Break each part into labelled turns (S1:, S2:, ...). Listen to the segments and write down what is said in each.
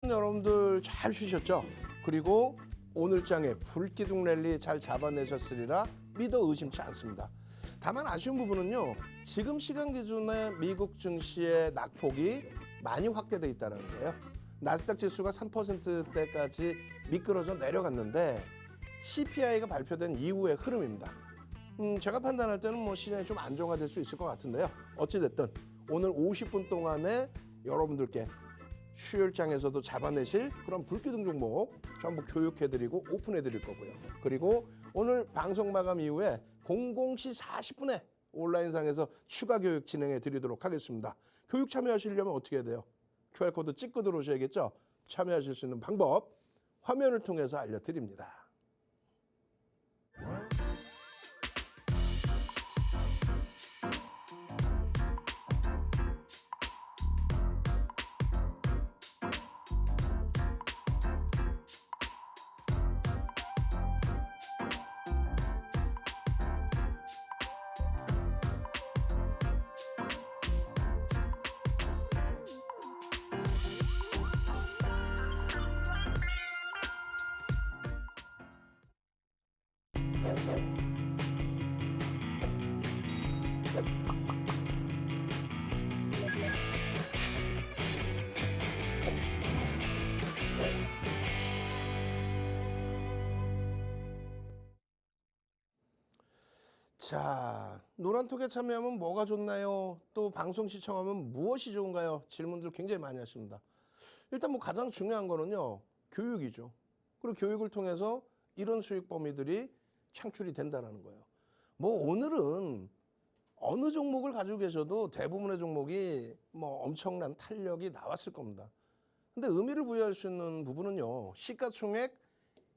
S1: 여러분들 잘 쉬셨죠? 그리고 오늘 장에 불기둥 랠리 잘 잡아내셨으리라 믿어 의심치 않습니다. 다만 아쉬운 부분은요, 지금 시간 기준에 미국 증시의 낙폭이 많이 확대돼 있다는 거예요. 나스닥 지수가 3%대까지 미끄러져 내려갔는데 CPI가 발표된 이후의 흐름입니다. 제가 판단할 때는 뭐 시장이 좀 안정화될 수 있을 것 같은데요. 어찌됐든 오늘 50분 동안에 여러분들께 수요일장에서도 잡아내실 그런 불기둥 종목 전부 교육해드리고 오픈해드릴 거고요. 그리고 오늘 방송 마감 이후에 00시 40분에 온라인상에서 추가 교육 진행해 드리도록 하겠습니다. 교육 참여하시려면 어떻게 해야 돼요? QR코드 찍고 들어오셔야겠죠? 참여하실 수 있는 방법 화면을 통해서 알려드립니다. 자, 노란톡에 참여하면 뭐가 좋나요? 또 방송 시청하면 무엇이 좋은가요? 질문들 굉장히 많이 하십니다. 일단 뭐 가장 중요한 거는요, 교육이죠. 그리고 교육을 통해서 이런 수익 범위들이 창출이 된다는 거예요. 뭐 오늘은 어느 종목을 가지고 계셔도 대부분의 종목이 뭐 엄청난 탄력이 나왔을 겁니다. 근데 의미를 부여할 수 있는 부분은요, 시가총액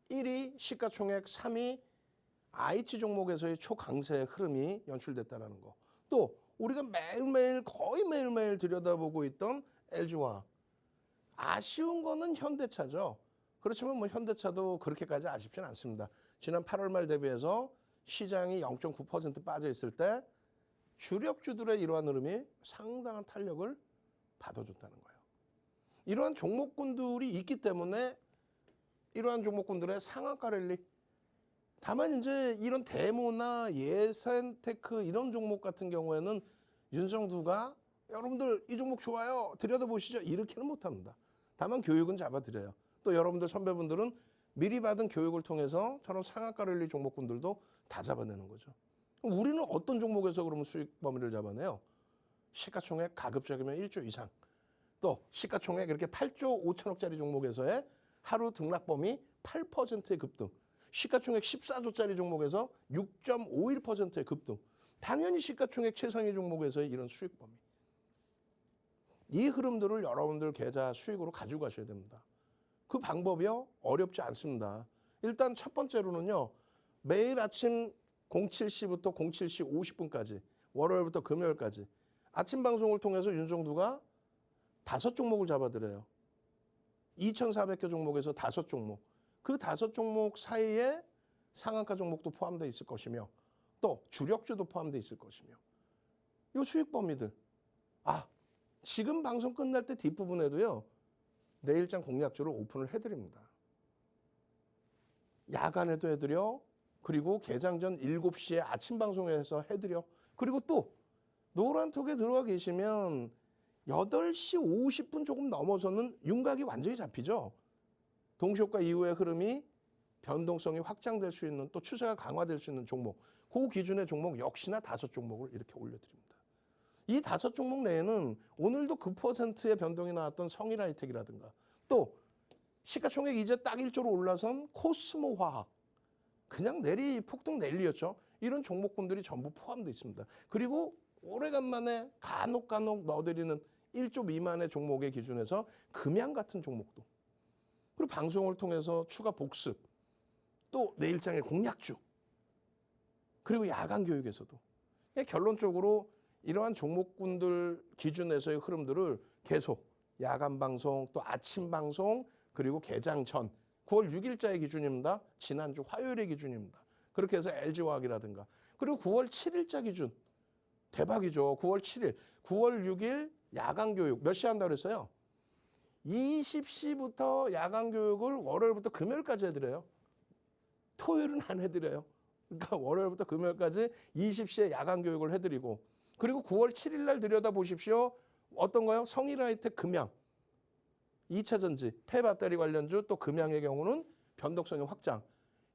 S1: 1위, 시가총액 3위, IT 종목에서의 초강세의 흐름이 연출됐다는 거. 또 우리가 매일매일 거의 매일매일 들여다보고 있던 LG화학. 아쉬운 거는 현대차죠. 그렇지만 뭐 현대차도 그렇게까지 아쉽진 않습니다. 지난 8월 말 대비해서 시장이 0.9% 빠져 있을 때 주력주들의 이러한 흐름이 상당한 탄력을 받아줬다는 거예요. 이러한 종목군들이 있기 때문에 이러한 종목군들의 상한가 랠리. 다만 이제 이런 데모나 예센테크 이런 종목 같은 경우에는 윤정두가 여러분들 이 종목 좋아요, 들여다보시죠, 이렇게는 못합니다. 다만 교육은 잡아드려요. 또 여러분들 선배분들은 미리 받은 교육을 통해서 저런 상한가 랠리 종목군들도 다 잡아내는 거죠. 그럼 우리는 어떤 종목에서 그러면 수익 범위를 잡아내요? 시가총액 가급적이면 1조 이상. 또 시가총액 이렇게 8조 5천억짜리 종목에서의 하루 등락 범위 8%의 급등. 시가총액 14조짜리 종목에서 6.51%의 급등. 당연히 시가총액 최상위 종목에서의 이런 수익 범위. 이 흐름들을 여러분들 계좌 수익으로 가지고 가셔야 됩니다. 그 방법이요, 어렵지 않습니다. 일단 첫 번째로는요, 매일 아침 07시부터 07시 50분까지 월요일부터 금요일까지 아침 방송을 통해서 윤정두가 5종목을 잡아드려요. 2,400개 종목에서 5종목. 그 5종목 사이에 상한가 종목도 포함되어 있을 것이며 또 주력주도 포함되어 있을 것이며 이 수익 범위들. 지금 방송 끝날 때 뒷부분에도요, 내일장 공략주를 오픈을 해드립니다. 야간에도 해드려. 그리고 개장 전 7시에 아침 방송에서 해드려. 그리고 또 노란톡에 들어와 계시면 8시 50분 조금 넘어서는 윤곽이 완전히 잡히죠. 동시효과 이후의 흐름이 변동성이 확장될 수 있는, 또 추세가 강화될 수 있는 종목, 그 기준의 종목 역시나 5종목을 이렇게 올려드립니다. 이 5종목 내에는 오늘도 9%의 변동이 나왔던 성일하이텍이라든가 또 시가총액 이제 딱 1조로 올라선 코스모화학, 그냥 폭등 랠리였죠. 이런 종목군들이 전부 포함되어 있습니다. 그리고 오래간만에 간혹 넣어드리는 1조 미만의 종목의 기준에서 금양 같은 종목도, 그리고 방송을 통해서 추가 복습, 또 내일장의 공략주, 그리고 야간 교육에서도. 결론적으로 이러한 종목군들 기준에서의 흐름들을 계속 야간 방송, 또 아침 방송, 그리고 개장 전 9월 6일자의 기준입니다. 지난주 화요일의 기준입니다. 그렇게 해서 LG화학이라든가, 그리고 9월 7일자 기준 대박이죠. 9월 7일, 9월 6일 야간 교육 몇 시에 한다고 그랬어요? 20시부터 야간 교육을 월요일부터 금요일까지 해드려요. 토요일은 안 해드려요. 그러니까 월요일부터 금요일까지 20시에 야간 교육을 해드리고, 그리고 9월 7일 날 들여다보십시오. 어떤 거요? 성일하이텍 금양, 2차 전지, 폐배터리 관련주, 또 금양의 경우는 변동성의 확장.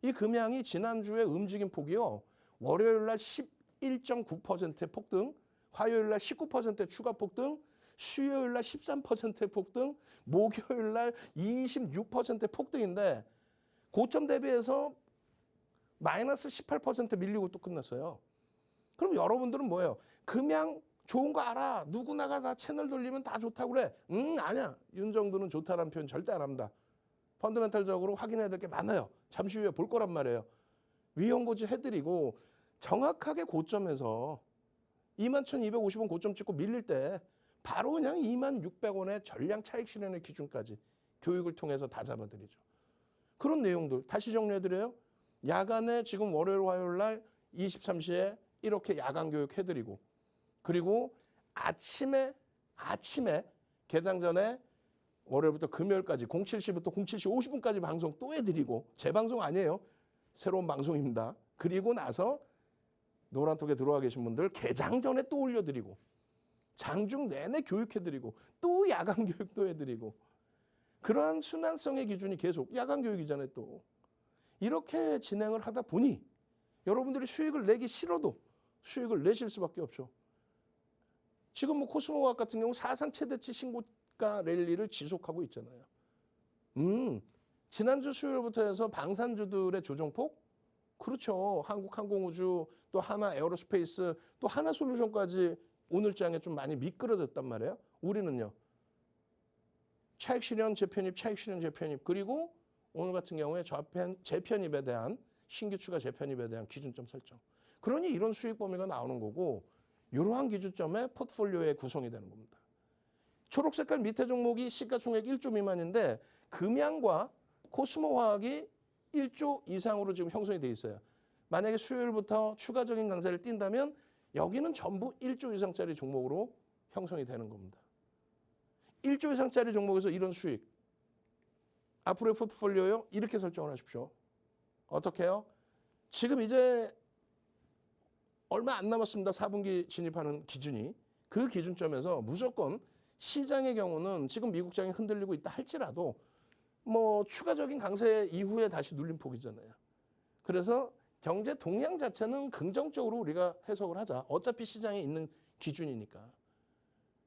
S1: 이 금양이 지난주에 움직임 폭이요. 월요일 날 11.9%의 폭등, 화요일 날 19%의 추가 폭등, 수요일 날 13%의 폭등, 목요일 날 26%의 폭등인데 고점 대비해서 마이너스 18% 밀리고 또 끝났어요. 그럼 여러분들은 뭐예요? 금양 좋은 거 알아. 누구나가 다 채널 돌리면 다 좋다고 그래. 아니야. 윤정도는 좋다라는 표현 절대 안 합니다. 펀더멘탈적으로 확인해야 될 게 많아요. 잠시 후에 볼 거란 말이에요. 위험고지 해드리고 정확하게 고점에서 21,250원 고점 찍고 밀릴 때 바로 그냥 26,600원의 전량 차익 실현의 기준까지 교육을 통해서 다 잡아드리죠. 그런 내용들 다시 정리해드려요. 야간에 지금 월요일 화요일 날 23시에 이렇게 야간 교육 해드리고, 그리고 아침에 개장 전에 월요일부터 금요일까지 07시부터 07시 50분까지 방송 또 해드리고, 재방송 아니에요. 새로운 방송입니다. 그리고 나서 노란톡에 들어와 계신 분들 개장 전에 또 올려드리고, 장중 내내 교육해드리고, 또 야간 교육도 해드리고, 그러한 순환성의 기준이 계속 야간 교육이잖아요. 또 이렇게 진행을 하다 보니 여러분들이 수익을 내기 싫어도 수익을 내실 수밖에 없죠. 지금 뭐 코스모과학 같은 경우 사상 최대치 신고가 랠리를 지속하고 있잖아요. 지난주 수요일부터 해서 방산주들의 조정폭, 그렇죠. 한국항공우주, 또 하나 에어로스페이스, 또 하나솔루션까지 오늘 장에 좀 많이 미끄러졌단 말이에요. 우리는요. 차익실현 재편입, 차익실현 재편입, 그리고 오늘 같은 경우에 재편입에 대한 신규 추가 재편입에 대한 기준점 설정. 그러니 이런 수익 범위가 나오는 거고, 이러한 기준점에 포트폴리오의 구성이 되는 겁니다. 초록색깔 밑에 종목이 시가총액 1조 미만인데 금양과 코스모화학이 1조 이상으로 지금 형성이 돼 있어요. 만약에 수요일부터 추가적인 강세를 띈다면 여기는 전부 1조 이상짜리 종목으로 형성이 되는 겁니다. 1조 이상짜리 종목에서 이런 수익. 앞으로의 포트폴리오요. 이렇게 설정을 하십시오. 어떻게 해요? 지금 이제 얼마 안 남았습니다. 4분기 진입하는 기준이. 그 기준점에서 무조건 시장의 경우는 지금 미국장이 흔들리고 있다 할지라도 뭐 추가적인 강세 이후에 다시 눌림폭이잖아요. 그래서 경제 동향 자체는 긍정적으로 우리가 해석을 하자. 어차피 시장에 있는 기준이니까.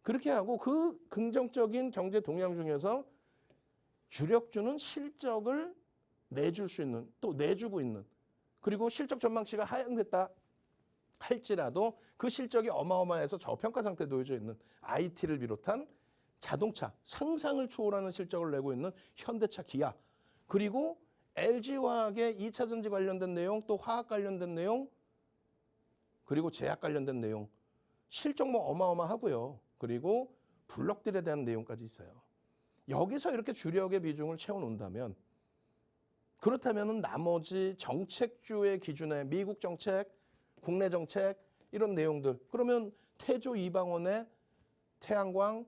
S1: 그렇게 하고 그 긍정적인 경제 동향 중에서 주력주는 실적을 내줄 수 있는, 또 내주고 있는, 그리고 실적 전망치가 하향됐다 할지라도 그 실적이 어마어마해서 저평가 상태에 놓여져 있는 IT를 비롯한 자동차, 상상을 초월하는 실적을 내고 있는 현대차, 기아, 그리고 LG화학의 2차 전지 관련된 내용, 또 화학 관련된 내용, 그리고 제약 관련된 내용, 실적 뭐 어마어마하고요. 그리고 블록들에 대한 내용까지 있어요. 여기서 이렇게 주력의 비중을 채워놓는다면, 그렇다면 나머지 정책주의 기준에 미국 정책, 국내 정책 이런 내용들, 그러면 태조 이방원의 태양광,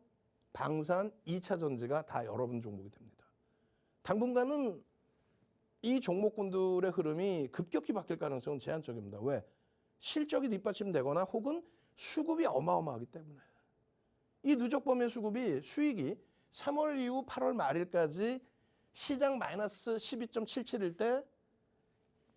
S1: 방산, 2차 전지가 다 여러분 종목이 됩니다. 당분간은 이 종목군들의 흐름이 급격히 바뀔 가능성은 제한적입니다. 왜? 실적이 뒷받침되거나 혹은 수급이 어마어마하기 때문에. 이 누적 범위 수급이 수익이 3월 이후 8월 말일까지 시장 마이너스 12.77일 때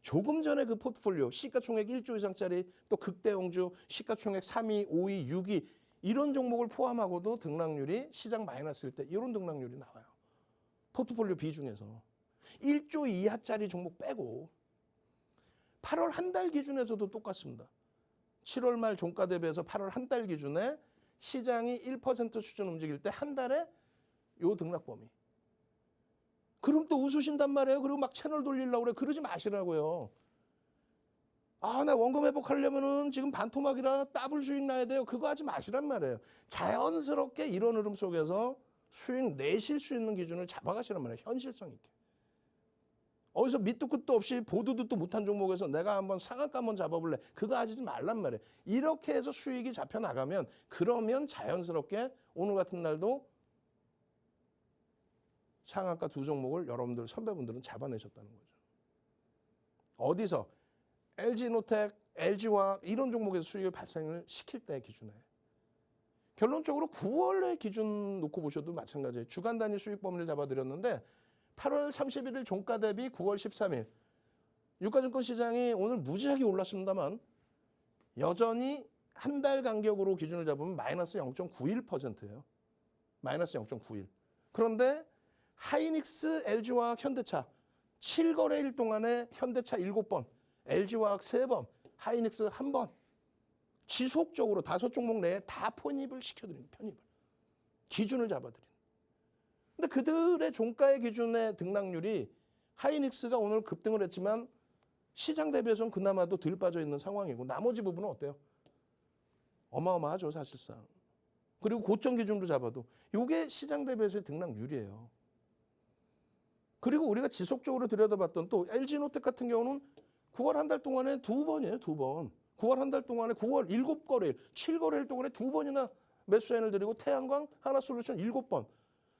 S1: 조금 전에 그 포트폴리오 시가총액 1조 이상짜리, 또 극대형주 시가총액 3위, 5위, 6위 이런 종목을 포함하고도 등락률이 시장 마이너스일 때 이런 등락률이 나와요. 포트폴리오 비중에서 1조 이하짜리 종목 빼고 8월 한 달 기준에서도 똑같습니다. 7월 말 종가 대비해서 8월 한 달 기준에 시장이 1% 수준 움직일 때 한 달에 요 등락 범위. 그럼 또 웃으신단 말이에요. 그리고 막 채널 돌리려고 그래. 그러지 마시라고요. 아, 나 원금 회복하려면은 지금 반토막이라 더블 수익 나야 돼요. 그거 하지 마시란 말이에요. 자연스럽게 이런 흐름 속에서 수익 내실 수 있는 기준을 잡아가시란 말이에요. 현실성 있게. 어디서 밑도 끝도 없이 보도 듣도 못한 종목에서 내가 한번 상한가 한번 잡아볼래. 그거 하지 말란 말이에요. 이렇게 해서 수익이 잡혀나가면 그러면 자연스럽게 오늘 같은 날도 상한가 두 종목을 여러분들 선배분들은 잡아내셨다는 거죠. 어디서? LG노텍, LG화학 이런 종목에서 수익을 발생을 시킬 때 기준에. 결론적으로 9월의 기준 놓고 보셔도 마찬가지예요. 주간 단위 수익 범위를 잡아드렸는데 8월 31일 종가 대비 9월 13일 유가증권 시장이 오늘 무지하게 올랐습니다만 여전히 한 달 간격으로 기준을 잡으면 마이너스 0.91%예요. 마이너스 0.91. 그런데 하이닉스, LG화학, 현대차 7거래일 동안에 현대차 7번, LG화학 3번, 하이닉스 1번 지속적으로 5종목 내에 다 편입을 시켜드립니다. 편입을. 기준을 잡아드리는. 근데 그들의 종가의 기준의 등락률이 하이닉스가 오늘 급등을 했지만 시장 대비해서는 그나마도 덜 빠져 있는 상황이고 나머지 부분은 어때요? 어마어마하죠, 사실상. 그리고 고점 기준으로 잡아도 이게 시장 대비해서의 등락률이에요. 그리고 우리가 지속적으로 들여다봤던 또 LG노텍 같은 경우는 9월 한 달 동안에 2번이에요. 2번. 9월 한 달 동안에 9월 7거래일, 7거래일 동안에 2번이나 매수세를 드리고 태양광, 하나솔루션 7번,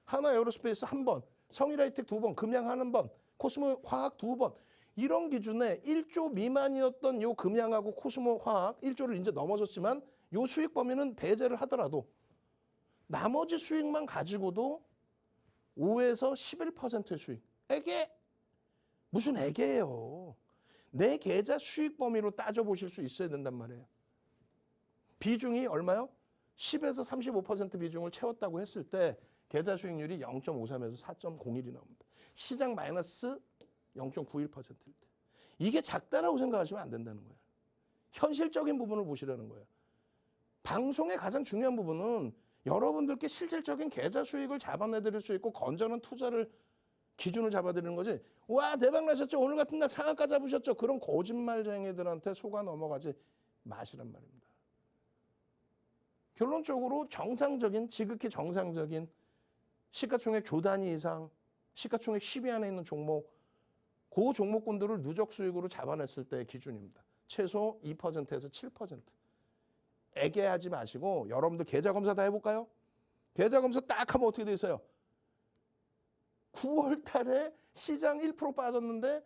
S1: 하나에어로스페이스 1번, 성일하이텍 2번, 금양 1번, 코스모화학 2번. 이런 기준에 1조 미만이었던 요 금양하고 코스모화학 1조를 이제 넘어섰지만 요 수익 범위는 배제를 하더라도 나머지 수익만 가지고도 5에서 11%의 수익. 애게 무슨 애게예요. 내 계좌 수익 범위로 따져보실 수 있어야 된단 말이에요. 비중이 얼마요? 10에서 35% 비중을 채웠다고 했을 때 계좌 수익률이 0.53에서 4.01이 나옵니다. 시장 마이너스 0.91%일 때. 이게 작다라고 생각하시면 안 된다는 거예요. 현실적인 부분을 보시라는 거예요. 방송의 가장 중요한 부분은 여러분들께 실질적인 계좌 수익을 잡아내드릴 수 있고 건전한 투자를 기준을 잡아드리는 거지. 와 대박 나셨죠. 오늘 같은 날 상한가 잡으셨죠. 그런 거짓말쟁이들한테 속아 넘어가지 마시란 말입니다. 결론적으로 정상적인 지극히 정상적인 시가총액 조 단위 이상 시가총액 10위 안에 있는 종목 그 종목군들을 누적 수익으로 잡아냈을 때의 기준입니다. 최소 2%에서 7%. 애계하지 마시고 여러분들 계좌 검사 다 해볼까요? 계좌 검사 딱 하면 어떻게 돼 있어요? 9월 달에 시장 1% 빠졌는데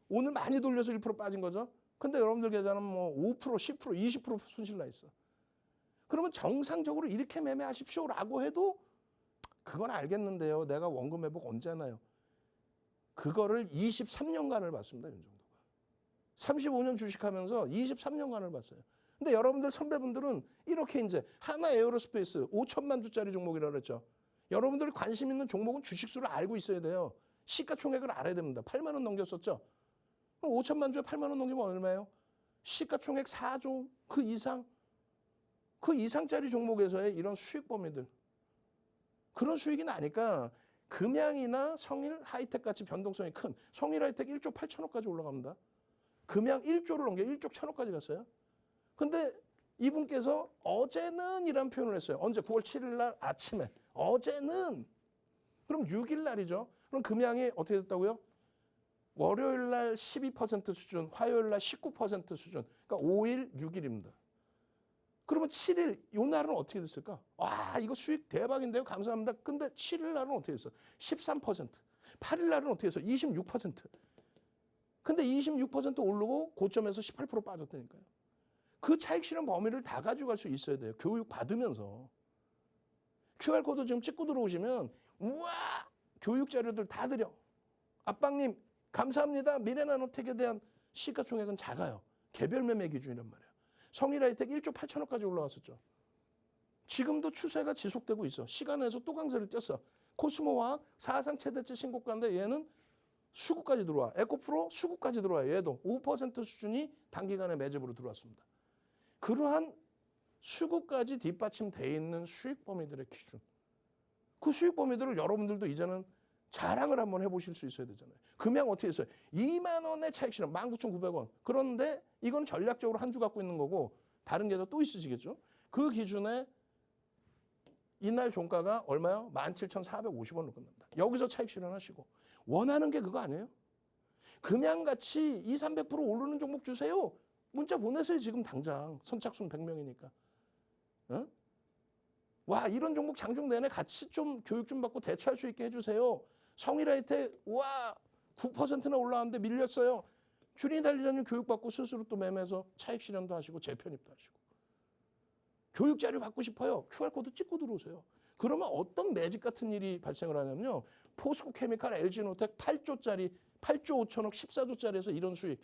S1: 오늘 많이 돌려서 1% 빠진 거죠. 근데 여러분들 계좌는 뭐 5%, 10%, 20% 손실 나 있어. 그러면 정상적으로 이렇게 매매하십시오라고 해도 그건 알겠는데요. 내가 원금 회복 언제 하나요? 그거를 23년간을 봤습니다. 윤정도가. 35년 주식하면서 23년간을 봤어요. 근데 여러분들 선배분들은 이렇게 이제 하나 에어로스페이스 5천만 주짜리 종목이라고 그랬죠. 여러분들이 관심 있는 종목은 주식수를 알고 있어야 돼요. 시가총액을 알아야 됩니다. 8만 원 넘겼었죠. 그럼 5천만 주에 8만 원 넘기면 얼마예요? 시가총액 4조 그 이상짜리 종목에서의 이런 수익 범위들. 그런 수익이 나니까 금양이나 성일 하이텍 같이 변동성이 큰 성일 하이텍 1조 8천억까지 올라갑니다. 금양 1조를 넘겨 1조 1천억까지 갔어요. 근데 이분께서 어제는 이란 표현을 했어요. 언제? 9월 7일 날 아침에. 어제는. 그럼 6일 날이죠. 그럼 금양이 어떻게 됐다고요? 월요일 날 12% 수준, 화요일 날 19% 수준. 그러니까 5일, 6일입니다. 그러면 7일, 요 날은 어떻게 됐을까? 와, 이거 수익 대박인데요. 감사합니다. 근데 7일 날은 어떻게 됐어? 13%. 8일 날은 어떻게 했어? 26%. 근데 26% 오르고 고점에서 18% 빠졌다니까요. 그 차익 실현 범위를 다 가져갈 수 있어야 돼요. 교육 받으면서. QR코드 지금 찍고 들어오시면 우와 교육 자료들 다 드려. 압박님 감사합니다. 미래나노텍에 대한 시가총액은 작아요. 개별 매매 기준이란 말이에요. 성일하이텍 1조 8천억까지 올라왔었죠. 지금도 추세가 지속되고 있어. 시간에서 또 강세를 띄었어. 코스모화학 사상 최대치 신고가인데 얘는 수급까지 들어와. 에코프로 수급까지 들어와요. 얘도 5% 수준이 단기간에 매집으로 들어왔습니다. 그러한 수급까지 뒷받침되어 있는 수익 범위들의 기준. 그 수익 범위들을 여러분들도 이제는 자랑을 한번 해보실 수 있어야 되잖아요. 금양 어떻게 했어요? 2만 원의 차익 실현, 19,900원. 그런데 이건 전략적으로 한 주 갖고 있는 거고 다른 계좌 또 있으시겠죠? 그 기준에 이날 종가가 얼마요? 17,450원으로 끝납니다. 여기서 차익 실현하시고 원하는 게 그거 아니에요? 금양같이 200, 300% 오르는 종목 주세요. 문자 보내세요. 지금 당장. 선착순 100명이니까. 어? 와 이런 종목 장중 내내 같이 좀 교육 좀 받고 대처할 수 있게 해주세요. 성일화 혜택 와 9%나 올라왔는데 밀렸어요. 주린이 관리자님 교육받고 스스로 또 매매해서 차익 실현도 하시고 재편입도 하시고. 교육 자료 받고 싶어요. QR코드 찍고 들어오세요. 그러면 어떤 매직 같은 일이 발생을 하냐면요. 포스코케미칼, LG노텍 8조 5천억 14조짜리에서 이런 수익.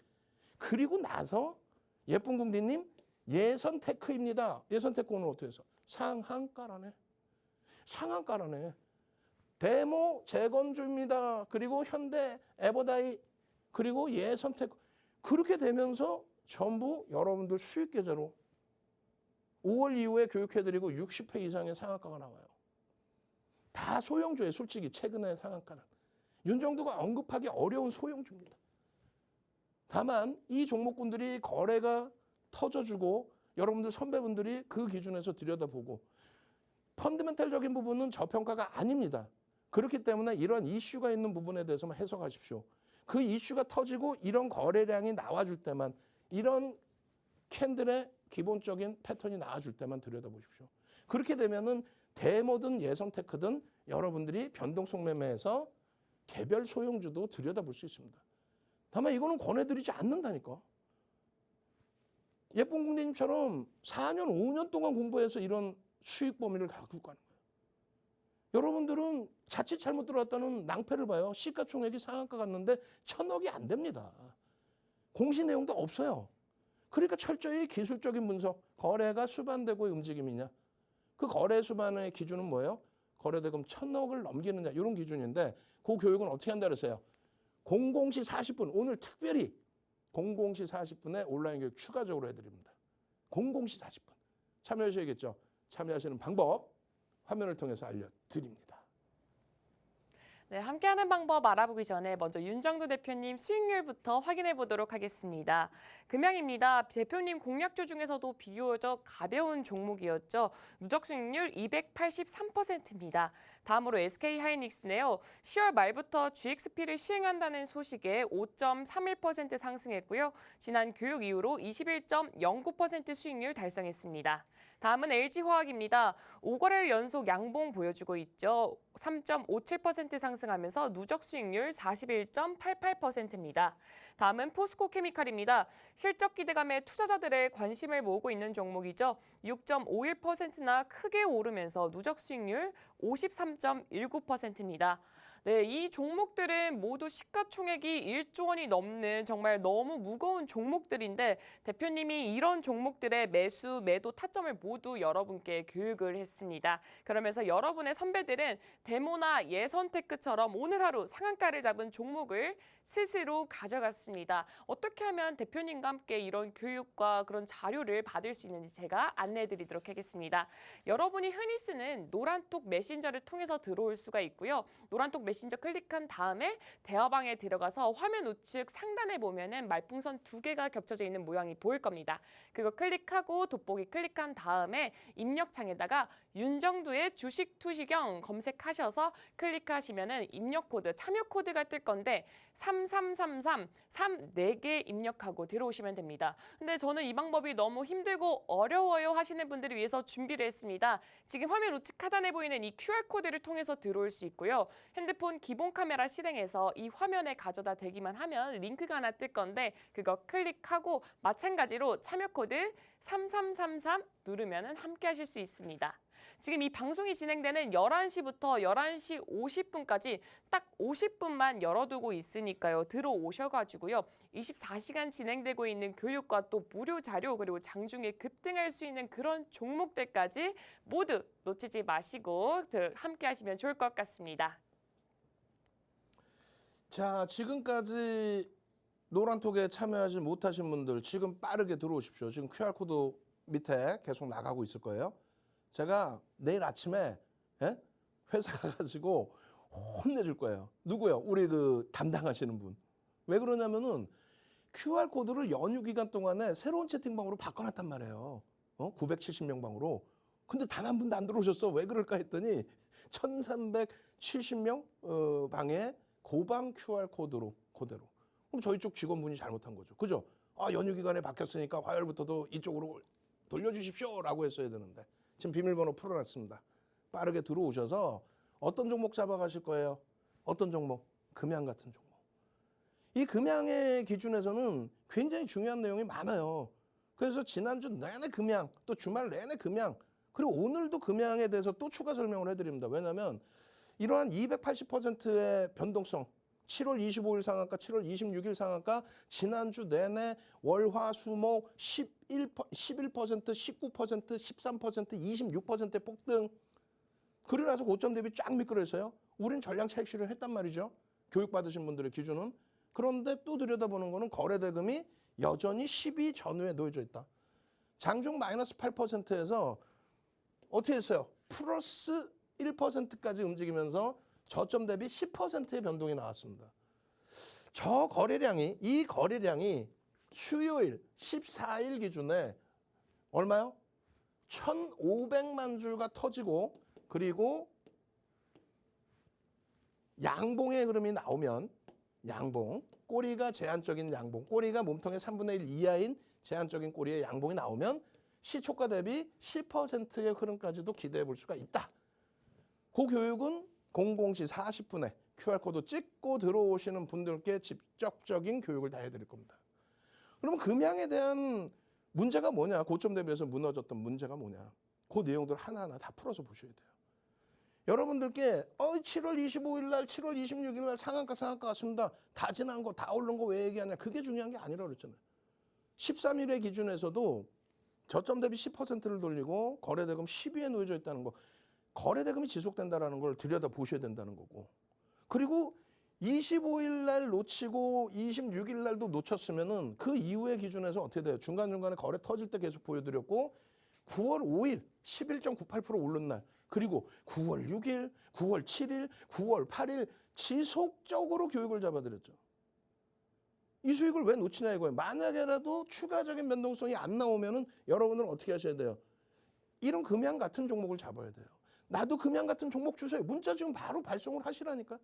S1: 그리고 나서 예쁜 궁디님 예선테크입니다. 예선테크 오늘 어떻게 해서? 상한가라네. 상한가라네. 데모 재건주입니다. 그리고 현대, 에버다이, 그리고 예선테크. 그렇게 되면서 전부 여러분들 수익 계좌로 5월 이후에 교육해드리고 60회 이상의 상한가가 나와요. 다 소형주예요. 솔직히 최근의 상한가는. 윤정두가 언급하기 어려운 소형주입니다. 다만 이 종목군들이 거래가 터져주고 여러분들 선배분들이 그 기준에서 들여다보고 펀드멘탈적인 부분은 저평가가 아닙니다. 그렇기 때문에 이런 이슈가 있는 부분에 대해서만 해석하십시오. 그 이슈가 터지고 이런 거래량이 나와줄 때만 이런 캔들의 기본적인 패턴이 나와줄 때만 들여다보십시오. 그렇게 되면은 데모든 예선테크든 여러분들이 변동성 매매에서 개별 소형주도 들여다볼 수 있습니다. 다만 이거는 권해드리지 않는다니까. 예쁜 궁디님처럼 4년, 5년 동안 공부해서 이런 수익 범위를 갖고 가는 거예요. 여러분들은 자칫 잘못 들어왔다는 낭패를 봐요. 시가총액이 상한가 갔는데 1,000억이 안 됩니다. 공시 내용도 없어요. 그러니까 철저히 기술적인 분석, 거래가 수반되고의 움직임이냐. 그 거래 수반의 기준은 뭐예요? 거래대금 1,000억을 넘기느냐 이런 기준인데 그 교육은 어떻게 한다 그랬어요? 00시 40분 오늘 특별히 00시 40분에 온라인 교육 추가적으로 해드립니다. 00시 40분 참여하셔야겠죠? 참여하시는 방법 화면을 통해서 알려드립니다.
S2: 네, 함께하는 방법 알아보기 전에 먼저 윤정두 대표님 수익률부터 확인해 보도록 하겠습니다. 금양입니다. 대표님 공략주 중에서도 비교적 가벼운 종목이었죠. 누적 수익률 283%입니다. 다음으로 SK하이닉스인데요. 10월 말부터 GXP를 시행한다는 소식에 5.31% 상승했고요. 지난 교육 이후로 21.09% 수익률 달성했습니다. 다음은 LG화학입니다. 5거래일 연속 양봉 보여주고 있죠. 3.57% 상승하면서 누적 수익률 41.88%입니다. 다음은 포스코케미칼입니다. 실적 기대감에 투자자들의 관심을 모으고 있는 종목이죠. 6.51%나 크게 오르면서 누적 수익률 53.19%입니다. 네, 이 종목들은 모두 시가총액이 1조 원이 넘는 정말 너무 무거운 종목들인데 대표님이 이런 종목들의 매수, 매도 타점을 모두 여러분께 교육을 했습니다. 그러면서 여러분의 선배들은 데모나 예선테크처럼 오늘 하루 상한가를 잡은 종목을 스스로 가져갔습니다. 어떻게 하면 대표님과 함께 이런 교육과 그런 자료를 받을 수 있는지 제가 안내해드리도록 하겠습니다. 여러분이 흔히 쓰는 노란톡 메신저를 통해서 들어올 수가 있고요. 노란톡 메신저 클릭한 다음에 대화방에 들어가서 화면 우측 상단에 보면은 말풍선 2개가 겹쳐져 있는 모양이 보일 겁니다. 그거 클릭하고 돋보기 클릭한 다음에 입력창에다가 윤정두의 주식 투시경 검색하셔서 클릭하시면은 입력 코드, 참여 코드가 뜰 건데 3333 4개 입력하고 들어오시면 됩니다. 근데 저는 이 방법이 너무 힘들고 어려워요 하시는 분들을 위해서 준비를 했습니다. 지금 화면 우측 하단에 보이는 이 QR코드를 통해서 들어올 수 있고요. 핸드폰 기본 카메라 실행해서 이 화면에 가져다 대기만 하면 링크가 하나 뜰 건데 그거 클릭하고 마찬가지로 참여 코드 3333 누르면 함께 하실 수 있습니다. 지금 이 방송이 진행되는 11시부터 11시 50분까지 딱 50분만 열어두고 있으니까요. 들어오셔가지고요. 24시간 진행되고 있는 교육과 또 무료 자료 그리고 장중에 급등할 수 있는 그런 종목들까지 모두 놓치지 마시고 함께 하시면 좋을 것 같습니다.
S1: 자, 지금까지 노란톡에 참여하지 못하신 분들 지금 빠르게 들어오십시오. 지금 QR코드 밑에 계속 나가고 있을 거예요. 제가 내일 아침에 회사 가가지고 혼내줄 거예요. 누구요? 우리 그 담당하시는 분. 왜 그러냐면은 QR코드를 연휴 기간 동안에 새로운 채팅방으로 바꿔놨단 말이에요. 970명 방으로. 근데 단 한 분도 안 들어오셨어. 왜 그럴까 했더니 1370명 방에 고방 QR코드로 그대로. 그럼 저희 쪽 직원분이 잘못한 거죠. 그죠? 연휴 기간에 바뀌었으니까 화요일부터도 이쪽으로 돌려주십시오라고 했어야 되는데 지금 비밀번호 풀어놨습니다. 빠르게 들어오셔서 어떤 종목 잡아가실 거예요? 어떤 종목? 금양 같은 종목. 이 금양의 기준에서는 굉장히 중요한 내용이 많아요. 그래서 지난주 내내 금양, 또 주말 내내 금양, 그리고 오늘도 금양에 대해서 또 추가 설명을 해드립니다. 왜냐하면 이러한 280%의 변동성, 7월 25일 상한가, 7월 26일 상한가, 지난주 내내 월화수목 11%, 19%, 13%, 26%의 폭등. 그러고 나서 고점 대비 쫙 미끄러져요. 우린 전량 차익 실현을 했단 말이죠. 교육받으신 분들의 기준은. 그런데 또 들여다보는 거는 거래대금이 여전히 12 전후에 놓여져 있다. 장중 마이너스 8%에서 어떻게 했어요? 플러스 1%까지 움직이면서 저점 대비 10%의 변동이 나왔습니다. 이 거래량이 수요일 14일 기준에 얼마요? 1,500만 주가 터지고, 그리고 양봉의 흐름이 나오면, 양봉, 꼬리가 제한적인 양봉, 꼬리가 몸통의 3분의 1 이하인 제한적인 꼬리의 양봉이 나오면 시초가 대비 10%의 흐름까지도 기대해 볼 수가 있다. 그 교육은 00시 40분에 QR코드 찍고 들어오시는 분들께 직접적인 교육을 다 해드릴 겁니다. 그러면 금양에 대한 문제가 뭐냐? 고점 대비해서 무너졌던 문제가 뭐냐? 그 내용들 하나하나 다 풀어서 보셔야 돼요. 여러분들께 7월 25일 날, 7월 26일 날 상한가 왔습니다. 다 지난 거, 다 오른 거 왜 얘기하냐? 그게 중요한 게 아니라 그랬잖아요. 13일의 기준에서도 저점 대비 10%를 돌리고 거래대금 10위에 놓여져 있다는 거. 거래대금이 지속된다는 걸 들여다 보셔야 된다는 거고. 그리고 25일 날 놓치고 26일 날도 놓쳤으면은 그 이후의 기준에서 어떻게 돼요? 중간중간에 거래 터질 때 계속 보여드렸고, 9월 5일 11.98% 오른 날, 그리고 9월 6일, 9월 7일, 9월 8일 지속적으로 교육을 잡아드렸죠. 이 수익을 왜 놓치냐 이거예요. 만약에라도 추가적인 변동성이 안 나오면은 여러분들은 어떻게 하셔야 돼요? 이런 금양 같은 종목을 잡아야 돼요. 나도 금양 같은 종목 주세요. 문자 지금 바로 발송을 하시라니까.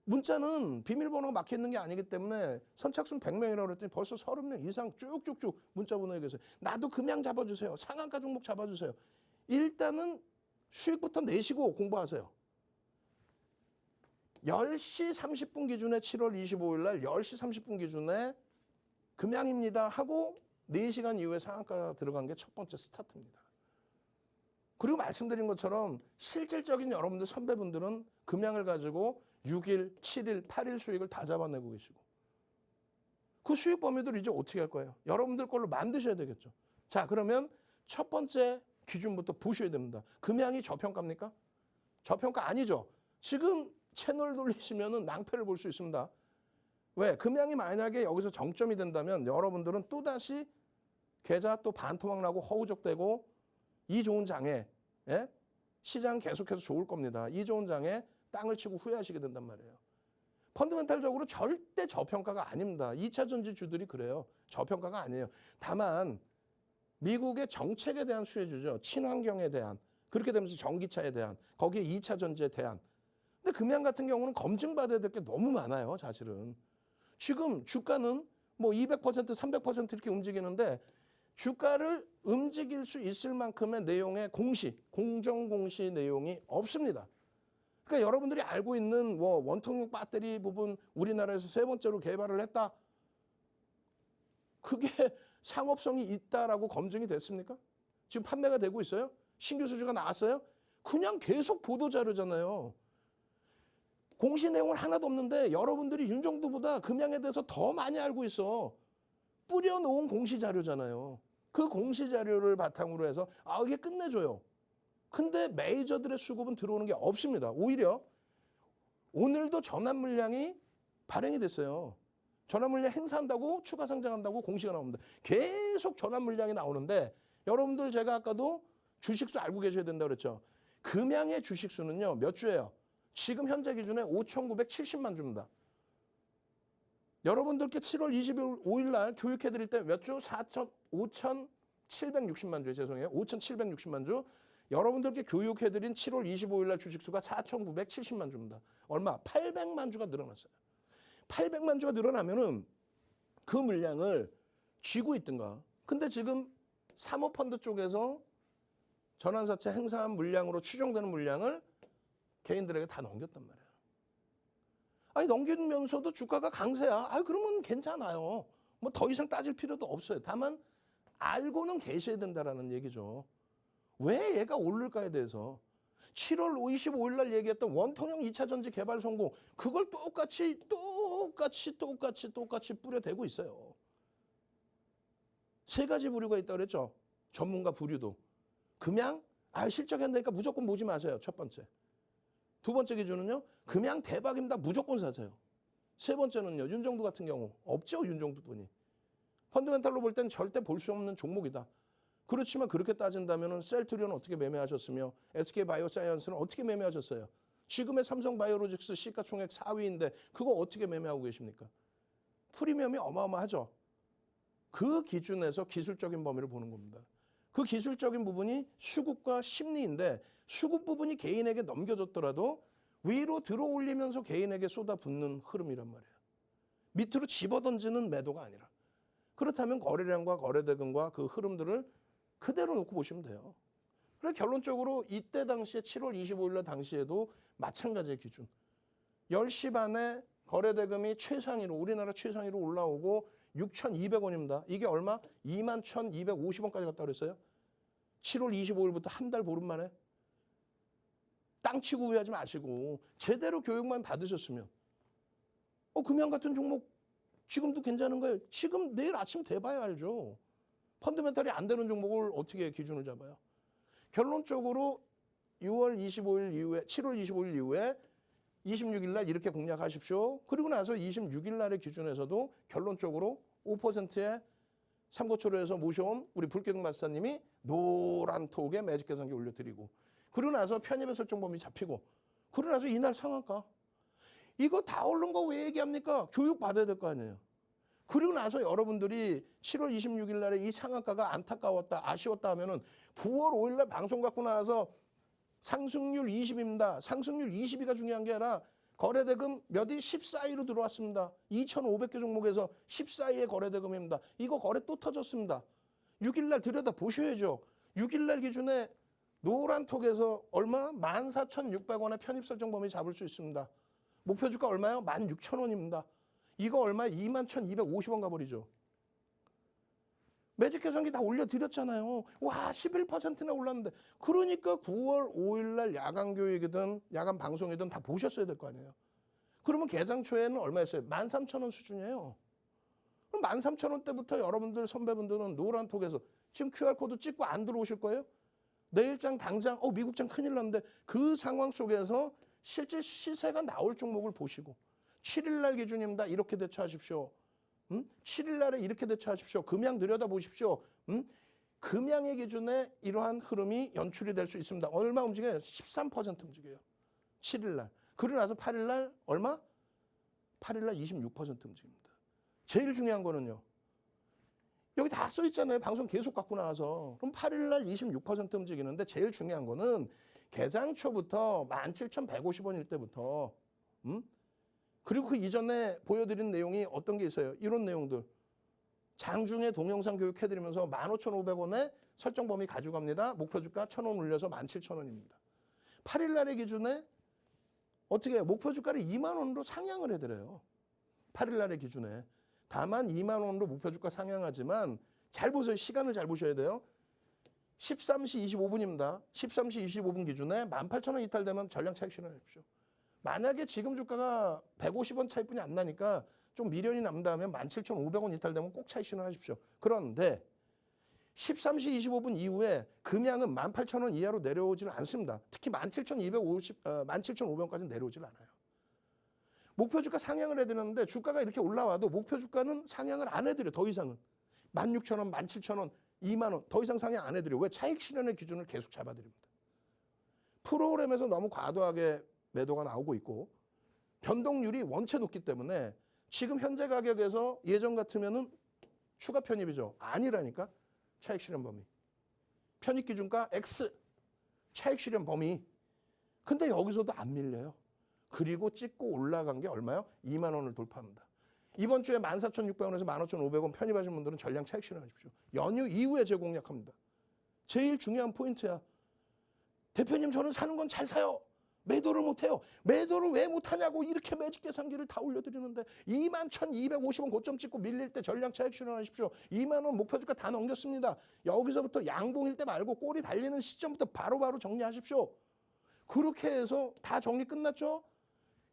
S1: 문자는 비밀번호가 막혀 있는 게 아니기 때문에 선착순 100명이라고 그랬더니 벌써 30명 이상 쭉쭉쭉 문자 보내고 계세요. 나도 금양 잡아주세요. 상한가 종목 잡아주세요. 일단은 수익부터 내시고 공부하세요. 10시 30분 기준에 7월 25일 날 10시 30분 기준에 금양입니다 하고 4시간 이후에 상한가가 들어간 게 첫 번째 스타트입니다. 그리고 말씀드린 것처럼 실질적인 여러분들 선배분들은 금양을 가지고 6일, 7일, 8일 수익을 다 잡아내고 계시고, 그 수익 범위들 이제 어떻게 할 거예요? 여러분들 걸로 만드셔야 되겠죠. 자, 그러면 첫 번째 기준부터 보셔야 됩니다. 금양이 저평가입니까? 저평가 아니죠. 지금 채널 돌리시면은 낭패를 볼 수 있습니다. 왜? 금양이 만약에 여기서 정점이 된다면 여러분들은 또다시 계좌 또 반토막 나고 허우적대고, 이 좋은 장에, 예? 시장 계속해서 좋을 겁니다. 이 좋은 장에 땅을 치고 후회하시게 된단 말이에요. 펀더멘탈적으로 절대 저평가가 아닙니다. 2차 전지주들이 그래요. 저평가가 아니에요. 다만 미국의 정책에 대한 수혜주죠. 친환경에 대한, 그렇게 되면서 전기차에 대한, 거기에 2차 전지에 대한. 근데 금양 같은 경우는 검증받아야 될 게 너무 많아요, 사실은. 지금 주가는 뭐 200%, 300% 이렇게 움직이는데 주가를 움직일 수 있을 만큼의 내용의 공정 공시 내용이 없습니다. 그러니까 여러분들이 알고 있는 원통형 배터리 부분 우리나라에서 3번째로 개발을 했다. 그게 상업성이 있다라고 검증이 됐습니까? 지금 판매가 되고 있어요? 신규 수주가 나왔어요? 그냥 계속 보도자료잖아요. 공시 내용은 하나도 없는데 여러분들이 윤정도보다 금양에 대해서 더 많이 알고 있어. 뿌려놓은 공시자료잖아요. 그 공시자료를 바탕으로 해서 이게 끝내줘요. 근데 메이저들의 수급은 들어오는 게 없습니다. 오히려 오늘도 전환 물량이 발행이 됐어요. 전환 물량 행사한다고 추가 상장한다고 공시가 나옵니다. 계속 전환 물량이 나오는데 여러분들 제가 아까도 주식수 알고 계셔야 된다고 그랬죠. 금양의 주식수는요. 몇 주예요? 지금 현재 기준에 5,970만 주입니다. 여러분들께 7월 25일 날 교육해드릴 때 몇 주? 5,760만 주, 죄송해요. 5,760만 주. 여러분들께 교육해드린 7월 25일 날 주식수가 4,970만 주입니다. 얼마? 800만 주가 늘어났어요. 800만 주가 늘어나면은 그 물량을 쥐고 있든가. 근데 지금 사모펀드 쪽에서 전환사채 행사한 물량으로 추정되는 물량을 개인들에게 다 넘겼단 말이에요. 아니 넘기면서도 주가가 강세야. 아 그러면 괜찮아요. 뭐 더 이상 따질 필요도 없어요. 다만 알고는 계셔야 된다라는 얘기죠. 왜 얘가 오를까에 대해서 7월 25일 날 얘기했던 원통형 2차 전지 개발 성공 그걸 똑같이 뿌려대고 있어요. 세 가지 부류가 있다고 그랬죠. 전문가 부류도. 금양 실적이 안 되니까 무조건 보지 마세요. 첫 번째. 두 번째 기준은요. 금양 대박입니다. 무조건 사세요. 세 번째는요. 윤정두 같은 경우 없죠. 윤정두뿐이. 펀더멘탈로 볼 땐 절대 볼 수 없는 종목이다. 그렇지만 그렇게 따진다면 셀트리온은 어떻게 매매하셨으며 SK바이오사이언스는 어떻게 매매하셨어요? 지금의 삼성바이오로직스 시가총액 4위인데 그거 어떻게 매매하고 계십니까? 프리미엄이 어마어마하죠. 그 기준에서 기술적인 범위를 보는 겁니다. 그 기술적인 부분이 수급과 심리인데 수급 부분이 개인에게 넘겨졌더라도 위로 들어올리면서 개인에게 쏟아붓는 흐름이란 말이에요. 밑으로 집어던지는 매도가 아니라. 그렇다면 거래량과 거래대금과 그 흐름들을 그대로 놓고 보시면 돼요. 그래서 결론적으로 이때 당시에 7월 25일 날 당시에도 마찬가지의 기준. 10시 반에 거래대금이 최상위로 우리나라 최상위로 올라오고 6,200원입니다. 이게 얼마? 21,250원까지 갔다 그랬어요. 7월 25일부터 한 달 보름 만에. 땅 치고 후회하지 마시고 제대로 교육만 받으셨으면 금양 같은 종목 지금도 괜찮은 거예요. 지금 내일 아침 돼봐야 알죠. 펀더멘탈이 안 되는 종목을 어떻게 기준을 잡아요. 결론적으로 6월 25일 이후에 7월 25일 이후에 26일 날 이렇게 공략하십시오. 그리고 나서 26일 날의 기준에서도 결론적으로 5%의 삼고초로에서 모셔온 우리 불기둥 마스터님이 노란 톡에 매직 계산기 올려드리고 그리고 나서 편입의 설정 범위 잡히고 그러고 나서 이날 상한가. 이거 다 오른 거 왜 얘기합니까? 교육 받아야 될 거 아니에요. 그리고 나서 여러분들이 7월 26일 날에 이 상한가가 안타까웠다, 아쉬웠다 하면은 9월 5일 날 방송 갖고 나와서 상승률 20입니다. 상승률 22가 중요한 게 아니라 거래대금 몇이 14위로 들어왔습니다. 2,500개 종목에서 14위의 거래대금입니다. 이거 거래 또 터졌습니다. 6일 날 들여다 보셔야죠. 6일 날 기준에 노란 톡에서 얼마? 14,600원의 편입 설정 범위 잡을 수 있습니다. 목표 주가 얼마요? 16,000원입니다. 이거 얼마에 21,250원 가버리죠. 매직 계산기 다 올려드렸잖아요. 와 11%나 올랐는데 그러니까 9월 5일 날 야간 교육이든 야간 방송이든 다 보셨어야 될 거 아니에요. 그러면 개장 초에는 얼마였어요? 13,000원 수준이에요. 그럼 13,000원 때부터 여러분들 선배분들은 노란 톡에서 지금 QR코드 찍고 안 들어오실 거예요? 내일장 당장 미국장 큰일 났는데 그 상황 속에서 실제 시세가 나올 종목을 보시고 7일 날 기준입니다. 이렇게 대처하십시오. 7일 날에 이렇게 대처하십시오. 금양 들여다보십시오. 금양의 기준에 이러한 흐름이 연출이 될 수 있습니다. 얼마 움직여요? 13% 움직여요. 7일 날. 그러고 나서 8일 날 얼마? 8일 날 26% 움직입니다. 제일 중요한 거는요. 여기 다 써 있잖아요. 방송 계속 갖고 나와서. 그럼 8일 날 26% 움직이는데 제일 중요한 거는 개장 초부터 17,150원일 때부터 그리고 그 이전에 보여드린 내용이 어떤 게 있어요? 이런 내용들. 장중에 동영상 교육해드리면서 15,500원에 설정 범위 가져갑니다. 목표 주가 1,000원 올려서 17,000원입니다. 8일 날의 기준에 어떻게 해요? 목표 주가를 2만 원으로 상향을 해드려요. 8일 날의 기준에. 다만 2만 원으로 목표 주가 상향하지만 잘 보세요. 시간을 잘 보셔야 돼요. 13시 25분입니다. 13시 25분 기준에 18,000원 이탈되면 전량 차익 실현하십시오. 만약에 지금 주가가 150원 차이뿐이 안 나니까 좀 미련이 남다면 17,500원 이탈되면 꼭 차익 실현하십시오. 그런데 13시 25분 이후에 금양은 18,000원 이하로 내려오질 않습니다. 특히 17,500원까지 내려오질 않아요. 목표 주가 상향을 해드렸는데 주가가 이렇게 올라와도 목표 주가는 상향을 안 해드려요. 더 이상은. 16,000원, 17,000원, 2만 원 더 이상 상향 안 해드려요. 왜? 차익 실현의 기준을 계속 잡아드립니다. 프로그램에서 너무 과도하게 매도가 나오고 있고 변동률이 원체 높기 때문에 지금 현재 가격에서 예전 같으면은 추가 편입이죠. 아니라니까. 차익 실현 범위. 편입 기준가 X. 차익 실현 범위. 근데 여기서도 안 밀려요. 그리고 찍고 올라간 게 얼마요? 2만 원을 돌파합니다. 이번 주에 14,600원에서 15,500원 편입하신 분들은 전량 차익 실현하십시오. 연휴 이후에 재공략합니다. 제일 중요한 포인트야. 대표님 저는 사는 건 잘 사요. 매도를 못해요. 매도를 왜 못하냐고 이렇게 매직 계산기를 다 올려드리는데 21,250원 고점 찍고 밀릴 때 전량 차익 실현하십시오. 2만 원 목표 주가 다 넘겼습니다. 여기서부터 양봉일 때 말고 꼬리 달리는 시점부터 바로바로 정리하십시오. 그렇게 해서 다 정리 끝났죠?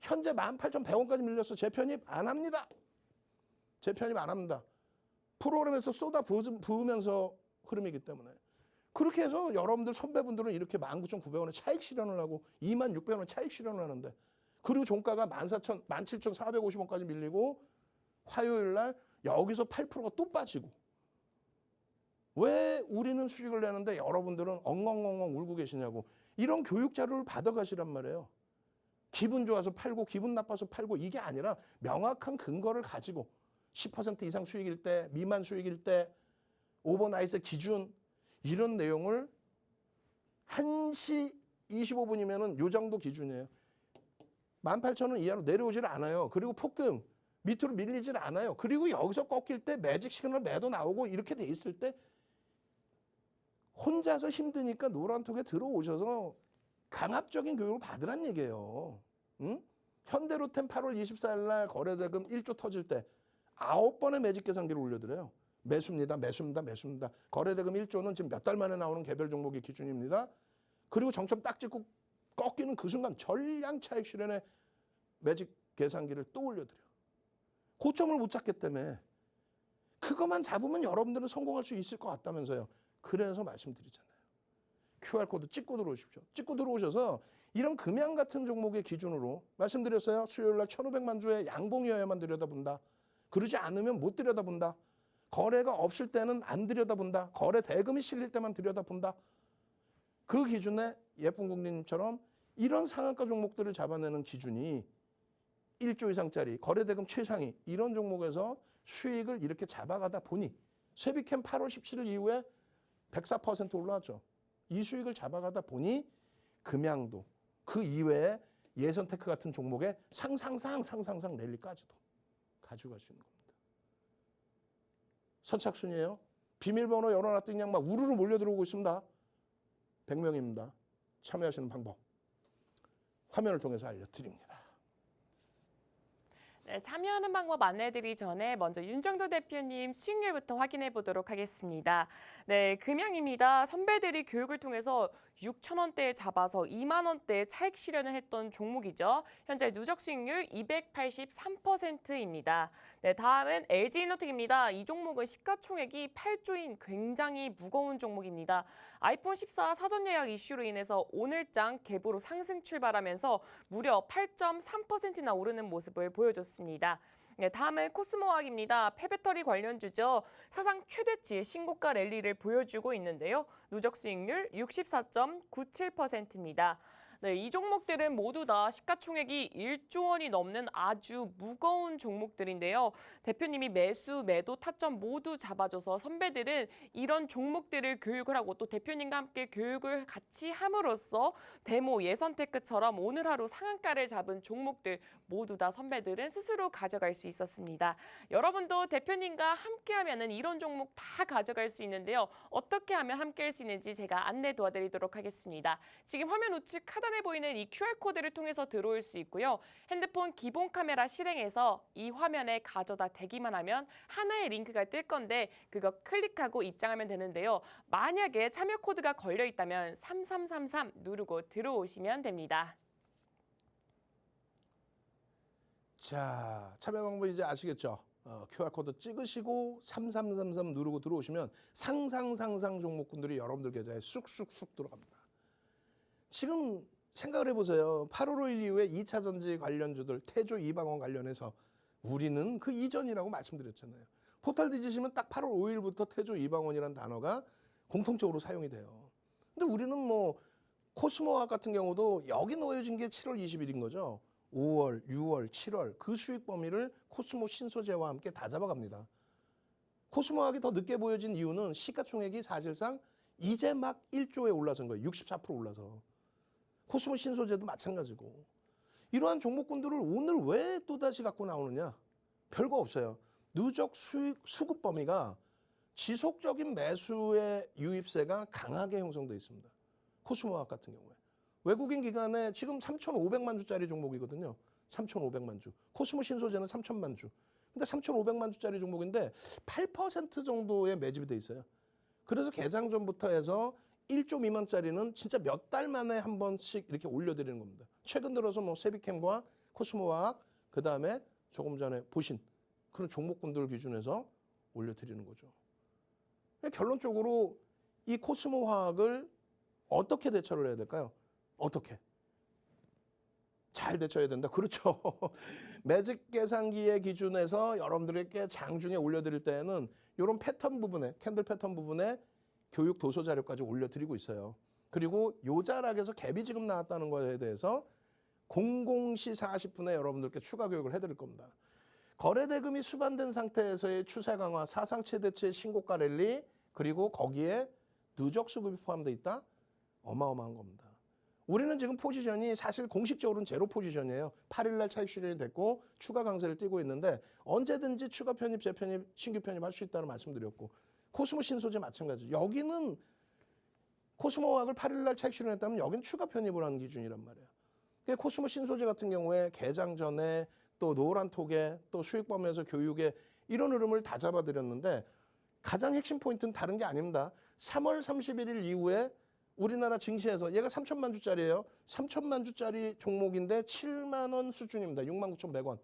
S1: 현재 18,100원까지 밀렸어. 재편입 안 합니다. 재편입 안 합니다. 프로그램에서 쏟아 부으면서 흐름이기 때문에. 그렇게 해서 여러분들 선배분들은 이렇게 19,900원에 차익 실현을 하고 26,600원 차익 실현을 하는데, 그리고 종가가 17,450원까지 밀리고 화요일 날 여기서 8%가 또 빠지고, 왜 우리는 수익을 내는데 여러분들은 엉엉엉엉 울고 계시냐고. 이런 교육 자료를 받아가시란 말이에요. 기분 좋아서 팔고 기분 나빠서 팔고 이게 아니라 명확한 근거를 가지고 10% 이상 수익일 때, 미만 수익일 때, 오버나잇의 기준, 이런 내용을 1시 25분이면은 요 정도 기준이에요. 18,000원 이하로 내려오질 않아요. 그리고 폭등 밑으로 밀리질 않아요. 그리고 여기서 꺾일 때 매직 시그널 매도 나오고 이렇게 돼 있을 때 혼자서 힘드니까 노란톡에 들어오셔서 강압적인 교육을 받으란 얘기예요. 응? 현대로템 8월 24일 날 거래대금 1조 터질 때 9번의 매직 계산기를 올려드려요. 매수입니다. 매수입니다. 매수입니다. 거래대금 1조는 지금 몇 달 만에 나오는 개별 종목의 기준입니다. 그리고 정점 딱 찍고 꺾이는 그 순간 전량 차익 실현에 매직 계산기를 또 올려드려요. 고점을 못 잡기 때문에 그것만 잡으면 여러분들은 성공할 수 있을 것 같다면서요. 그래서 말씀드리잖아요. QR코드 찍고 들어오십시오. 찍고 들어오셔서 이런 금양 같은 종목의 기준으로 말씀드렸어요. 수요일 날 1,500만 주의 양봉이어야만 들여다본다. 그러지 않으면 못 들여다본다. 거래가 없을 때는 안 들여다본다. 거래 대금이 실릴 때만 들여다본다. 그 기준에 예쁜 국민님처럼 이런 상한가 종목들을 잡아내는 기준이 1조 이상짜리 거래 대금 최상위 이런 종목에서 수익을 이렇게 잡아가다 보니 세비캠 8월 17일 이후에 104% 올라왔죠. 이 수익을 잡아가다 보니 금양도 그 이외에 예선테크 같은 종목의 상상상 랠리까지도 가져갈 수 있는 겁니다. 선착순이에요. 비밀번호 열어놨더니 그냥 막 우르르 몰려들어오고 있습니다. 100명입니다. 참여하시는 방법 화면을 통해서 알려드립니다.
S2: 네, 참여하는 방법 안내드리기 전에 먼저 윤정도 대표님 수익률부터 확인해 보도록 하겠습니다. 네, 금양입니다. 선배들이 교육을 통해서 6,000원대에 잡아서 2만 원대에 차익 실현을 했던 종목이죠. 현재 누적 수익률 283%입니다. 네, 다음은 LG이노텍입니다. 이 종목은 시가총액이 8조인 굉장히 무거운 종목입니다. 아이폰 14 사전 예약 이슈로 인해서 오늘장 갭으로 상승 출발하면서 무려 8.3%나 오르는 모습을 보여줬습니다. 네, 다음은 코스모학입니다. 폐배터리 관련주죠. 사상 최대치의 신고가 랠리를 보여주고 있는데요. 누적 수익률 64.97%입니다. 네, 이 종목들은 모두 다 시가총액이 1조 원이 넘는 아주 무거운 종목들인데요. 대표님이 매수, 매도, 타점 모두 잡아줘서 선배들은 이런 종목들을 교육을 하고 또 대표님과 함께 교육을 같이 함으로써 데모, 예선테크처럼 오늘 하루 상한가를 잡은 종목들 모두 다 선배들은 스스로 가져갈 수 있었습니다. 여러분도 대표님과 함께하면 이런 종목 다 가져갈 수 있는데요. 어떻게 하면 함께할 수 있는지 제가 안내 도와드리도록 하겠습니다. 지금 화면 우측 하단에 보이는 이 QR코드를 통해서 들어올 수 있고요. 핸드폰 기본 카메라 실행해서 이 화면에 가져다 대기만 하면 하나의 링크가 뜰 건데 그거 클릭하고 입장하면 되는데요. 만약에 참여 코드가 걸려 있다면 3333 누르고 들어오시면 됩니다.
S1: 자, 참여 방법 이제 아시겠죠? QR코드 찍으시고 3333 누르고 들어오시면 상상 종목군들이 여러분들 계좌에 쑥쑥쑥 들어갑니다. 지금 생각을 해보세요. 8월 5일 이후에 2차 전지 관련주들 태조 이방원 관련해서 우리는 그 이전이라고 말씀드렸잖아요. 포털 뒤지시면 딱 8월 5일부터 태조 이방원이라는 단어가 공통적으로 사용이 돼요. 근데 우리는 뭐 코스모학 같은 경우도 여기 놓여진 게 7월 20일인 거죠. 5월, 6월, 7월 그 수익 범위를 코스모 신소재와 함께 다 잡아갑니다. 코스모학이 더 늦게 보여진 이유는 시가총액이 사실상 이제 막 1조에 올라선 거예요. 64% 올라서. 코스모 신소재도 마찬가지고. 이러한 종목군들을 오늘 왜 또다시 갖고 나오느냐? 별거 없어요. 누적 수급 범위가 지속적인 매수의 유입세가 강하게 형성되어 있습니다. 코스모학 같은 경우에. 외국인 기관에 지금 3,500만 주짜리 종목이거든요. 3,500만 주. 코스모 신소재는 3,000만 주. 근데 3,500만 주짜리 종목인데 8% 정도의 매집이 돼 있어요. 그래서 개장 전부터 해서 1조 미만짜리는 진짜 몇 달 만에 한 번씩 이렇게 올려드리는 겁니다. 최근 들어서 뭐 세비캠과 코스모화학, 그 다음에 조금 전에 보신 그런 종목군들 기준에서 올려드리는 거죠. 결론적으로 이 코스모화학을 어떻게 대처를 해야 될까요? 어떻게? 잘 대처해야 된다. 그렇죠. 매직 계산기의 기준에서 여러분들에게 장중에 올려드릴 때에는 이런 패턴 부분에, 캔들 패턴 부분에 교육 도서 자료까지 올려드리고 있어요. 그리고 요 자락에서 갭이 지금 나왔다는 거에 대해서 00시 40분에 여러분들께 추가 교육을 해드릴 겁니다. 거래 대금이 수반된 상태에서의 추세 강화, 사상 최대치의 신고가 랠리, 그리고 거기에 누적 수급이 포함되어 있다? 어마어마한 겁니다. 우리는 지금 포지션이 사실 공식적으로는 제로 포지션이에요. 8일날 차익 실현이 됐고 추가 강세를 띄고 있는데 언제든지 추가 편입, 재편입, 신규 편입할 수 있다는 말씀드렸고 코스모 신소재 마찬가지죠. 여기는 코스모화학을 8일날 차익 실현했다면 여기는 추가 편입을 하는 기준이란 말이에요. 코스모 신소재 같은 경우에 개장 전에 또 노란톡에 또 수익 범위에서 교육에 이런 흐름을 다 잡아드렸는데 가장 핵심 포인트는 다른 게 아닙니다. 3월 31일 이후에 우리나라 증시에서 얘가 3천만 주짜리예요. 3천만 주짜리 종목인데 7만 원 수준입니다. 69,100원.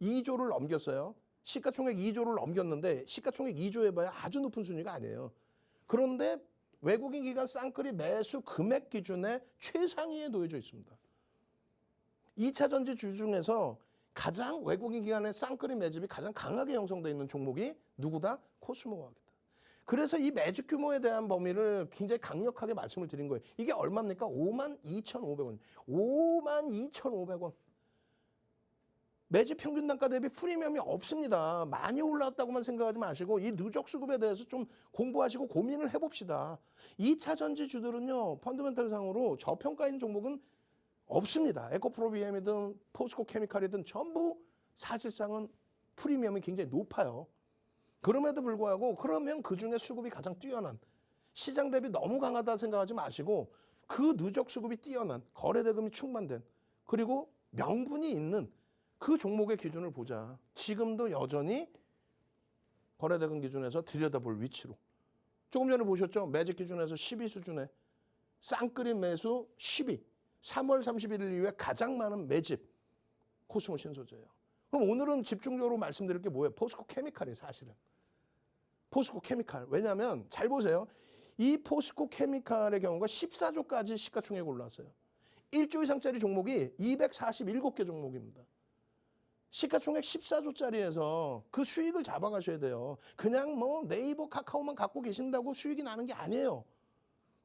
S1: 2조를 넘겼어요. 시가총액 2조를 넘겼는데 시가총액 2조 해봐야 아주 높은 순위가 아니에요. 그런데 외국인 기관 쌍끌이 매수 금액 기준에 최상위에 놓여져 있습니다. 2차 전지 주 중에서 가장 외국인 기관의 쌍끌이 매집이 가장 강하게 형성되어 있는 종목이 누구다? 코스모화학이다. 그래서 이 매집 규모에 대한 범위를 굉장히 강력하게 말씀을 드린 거예요. 이게 얼마입니까? 52,500원. 52,500원. 매집 평균 단가 대비 프리미엄이 없습니다. 많이 올랐다고만 생각하지 마시고 이 누적 수급에 대해서 좀 공부하시고 고민을 해봅시다. 2차 전지주들은요. 펀더멘털 상으로 저평가인 종목은 없습니다. 에코프로비엠이든 포스코 케미칼이든 전부 사실상은 프리미엄이 굉장히 높아요. 그럼에도 불구하고 그러면 그중에 수급이 가장 뛰어난 시장 대비 너무 강하다 생각하지 마시고 그 누적 수급이 뛰어난 거래 대금이 충만된 그리고 명분이 있는 그 종목의 기준을 보자. 지금도 여전히 거래 대금 기준에서 들여다볼 위치로. 조금 전에 보셨죠? 매직 기준에서 12 수준에 쌍끌인 매수 12. 3월 31일 이후에 가장 많은 매집 코스모 신소재예요. 그럼 오늘은 집중적으로 말씀드릴 게 뭐예요? 포스코 케미칼이에요, 사실은. 포스코 케미칼. 왜냐하면 잘 보세요. 이 포스코 케미칼의 경우가 14조까지 시가총액 올라왔어요. 1조 이상짜리 종목이 247개 종목입니다. 시가총액 14조짜리에서 그 수익을 잡아가셔야 돼요. 그냥 뭐 네이버 카카오만 갖고 계신다고 수익이 나는 게 아니에요.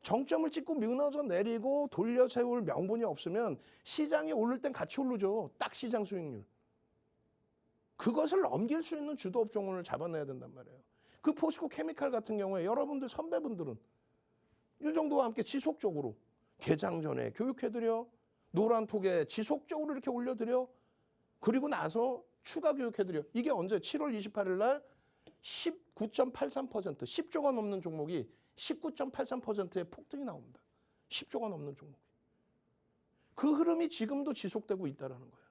S1: 정점을 찍고 무너져 내리고 돌려 세울 명분이 없으면 시장이 오를 땐 같이 오르죠. 딱 시장 수익률. 그것을 넘길 수 있는 주도 업종을 잡아내야 된단 말이에요. 그 포스코 케미칼 같은 경우에 여러분들 선배분들은 이 정도와 함께 지속적으로 개장 전에 교육해드려 노란톡에 지속적으로 이렇게 올려드려 그리고 나서 추가 교육해드려. 이게 언제? 7월 28일 날 19.83% 10조가 넘는 종목이 19.83%의 폭등이 나옵니다. 10조가 넘는 종목. 그 흐름이 지금도 지속되고 있다는 거예요.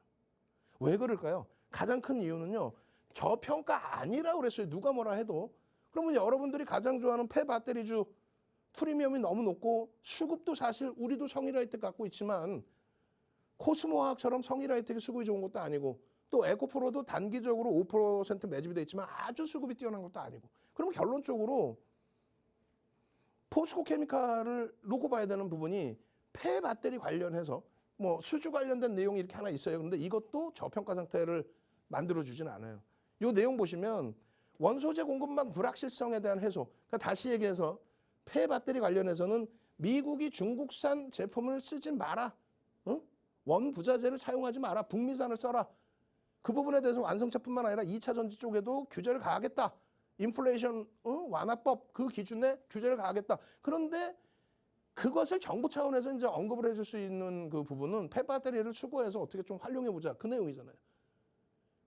S1: 왜 그럴까요? 가장 큰 이유는요. 저평가 아니라고 그랬어요. 누가 뭐라 해도. 그러면 여러분들이 가장 좋아하는 폐배터리주 프리미엄이 너무 높고 수급도 사실 우리도 성일라이트 갖고 있지만 코스모화학처럼 성일라이트가 수급이 좋은 것도 아니고 또 에코프로도 단기적으로 5% 매집이 돼 있지만 아주 수급이 뛰어난 것도 아니고 그러면 결론적으로 포스코 케미칼을 놓고 봐야 되는 부분이 폐배터리 관련해서 뭐 수주 관련된 내용이 이렇게 하나 있어요. 그런데 이것도 저평가 상태를 만들어주진 않아요. 이 내용 보시면 원소재 공급망 불확실성에 대한 해소. 그러니까 다시 얘기해서 폐배터리 관련해서는 미국이 중국산 제품을 쓰지 마라. 응? 원부자재를 사용하지 마라. 북미산을 써라. 그 부분에 대해서 완성차뿐만 아니라 2차 전지 쪽에도 규제를 가하겠다. 인플레이션 완화법 그 기준에 규제를 가하겠다. 그런데 그것을 정부 차원에서 이제 언급을 해줄 수 있는 그 부분은 폐배터리를 수거해서 어떻게 좀 활용해보자. 그 내용이잖아요.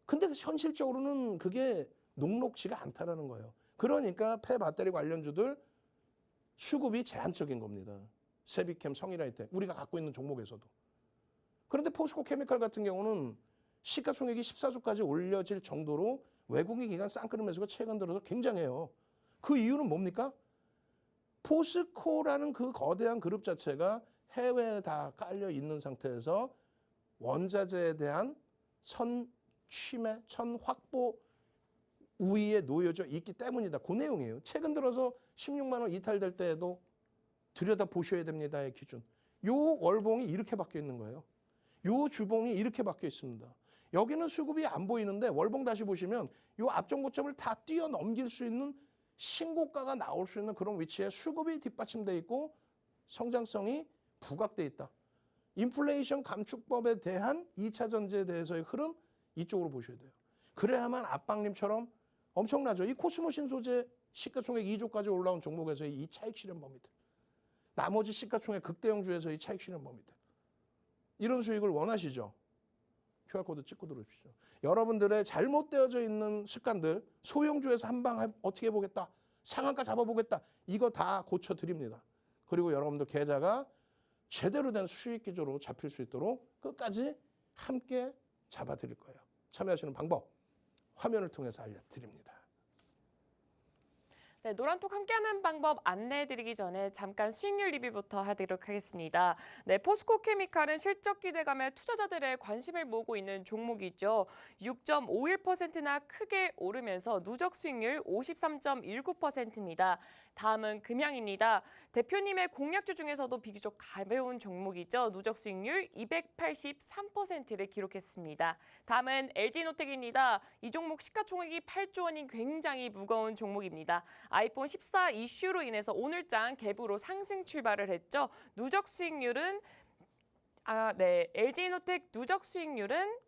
S1: 근데 현실적으로는 그게 녹록지가 않다라는 거예요. 그러니까 폐배터리 관련주들 수급이 제한적인 겁니다. 세비캠, 성일하이텍 우리가 갖고 있는 종목에서도. 그런데 포스코 케미칼 같은 경우는 시가총액이 14조까지 올려질 정도로 외국인 기관 쌍끌음 매수가 최근 들어서 굉장해요. 그 이유는 뭡니까? 포스코라는 그 거대한 그룹 자체가 해외에 다 깔려 있는 상태에서 원자재에 대한 선취매, 선확보 우위에 놓여져 있기 때문이다. 그 내용이에요. 최근 들어서 16만 원 이탈될 때에도 들여다 보셔야 됩니다의 기준. 요 월봉이 이렇게 바뀌어 있는 거예요. 요 주봉이 이렇게 바뀌어 있습니다. 여기는 수급이 안 보이는데 월봉 다시 보시면 요 앞전 고점을 다 뛰어넘길 수 있는 신고가가 나올 수 있는 그런 위치에 수급이 뒷받침돼 있고 성장성이 부각돼 있다. 인플레이션 감축법에 대한 2차 전지에 대해서의 흐름 이쪽으로 보셔야 돼요. 그래야만 압박님처럼 엄청나죠. 이 코스모 신소재 시가총액 2조까지 올라온 종목에서의 이 차익 실현 범위들. 나머지 시가총액 극대형주에서의 차익 실현 범위들. 이런 수익을 원하시죠? QR코드 찍고 들어오십시오. 여러분들의 잘못되어져 있는 습관들, 소형주에서 한 방 어떻게 해보겠다, 상한가 잡아보겠다, 이거 다 고쳐드립니다. 그리고 여러분들 계좌가 제대로 된 수익 기조로 잡힐 수 있도록 끝까지 함께 잡아드릴 거예요. 참여하시는 방법 화면을 통해서 알려드립니다.
S2: 네, 노란톡 함께하는 방법 안내해드리기 전에 잠깐 수익률 리뷰부터 하도록 하겠습니다. 네, 포스코 케미칼은 실적 기대감에 투자자들의 관심을 모으고 있는 종목이죠. 6.51%나 크게 오르면서 누적 수익률 53.19%입니다. 다음은 금양입니다. 대표님의 공약주 중에서도 비교적 가벼운 종목이죠. 누적 수익률 283%를 기록했습니다. 다음은 LG노텍입니다. 이 종목 시가총액이 8조 원인 굉장히 무거운 종목입니다. 아이폰 14 이슈로 인해서 오늘장 갭으로 상승 출발을 했죠. 누적 수익률은 LG노텍 누적 수익률은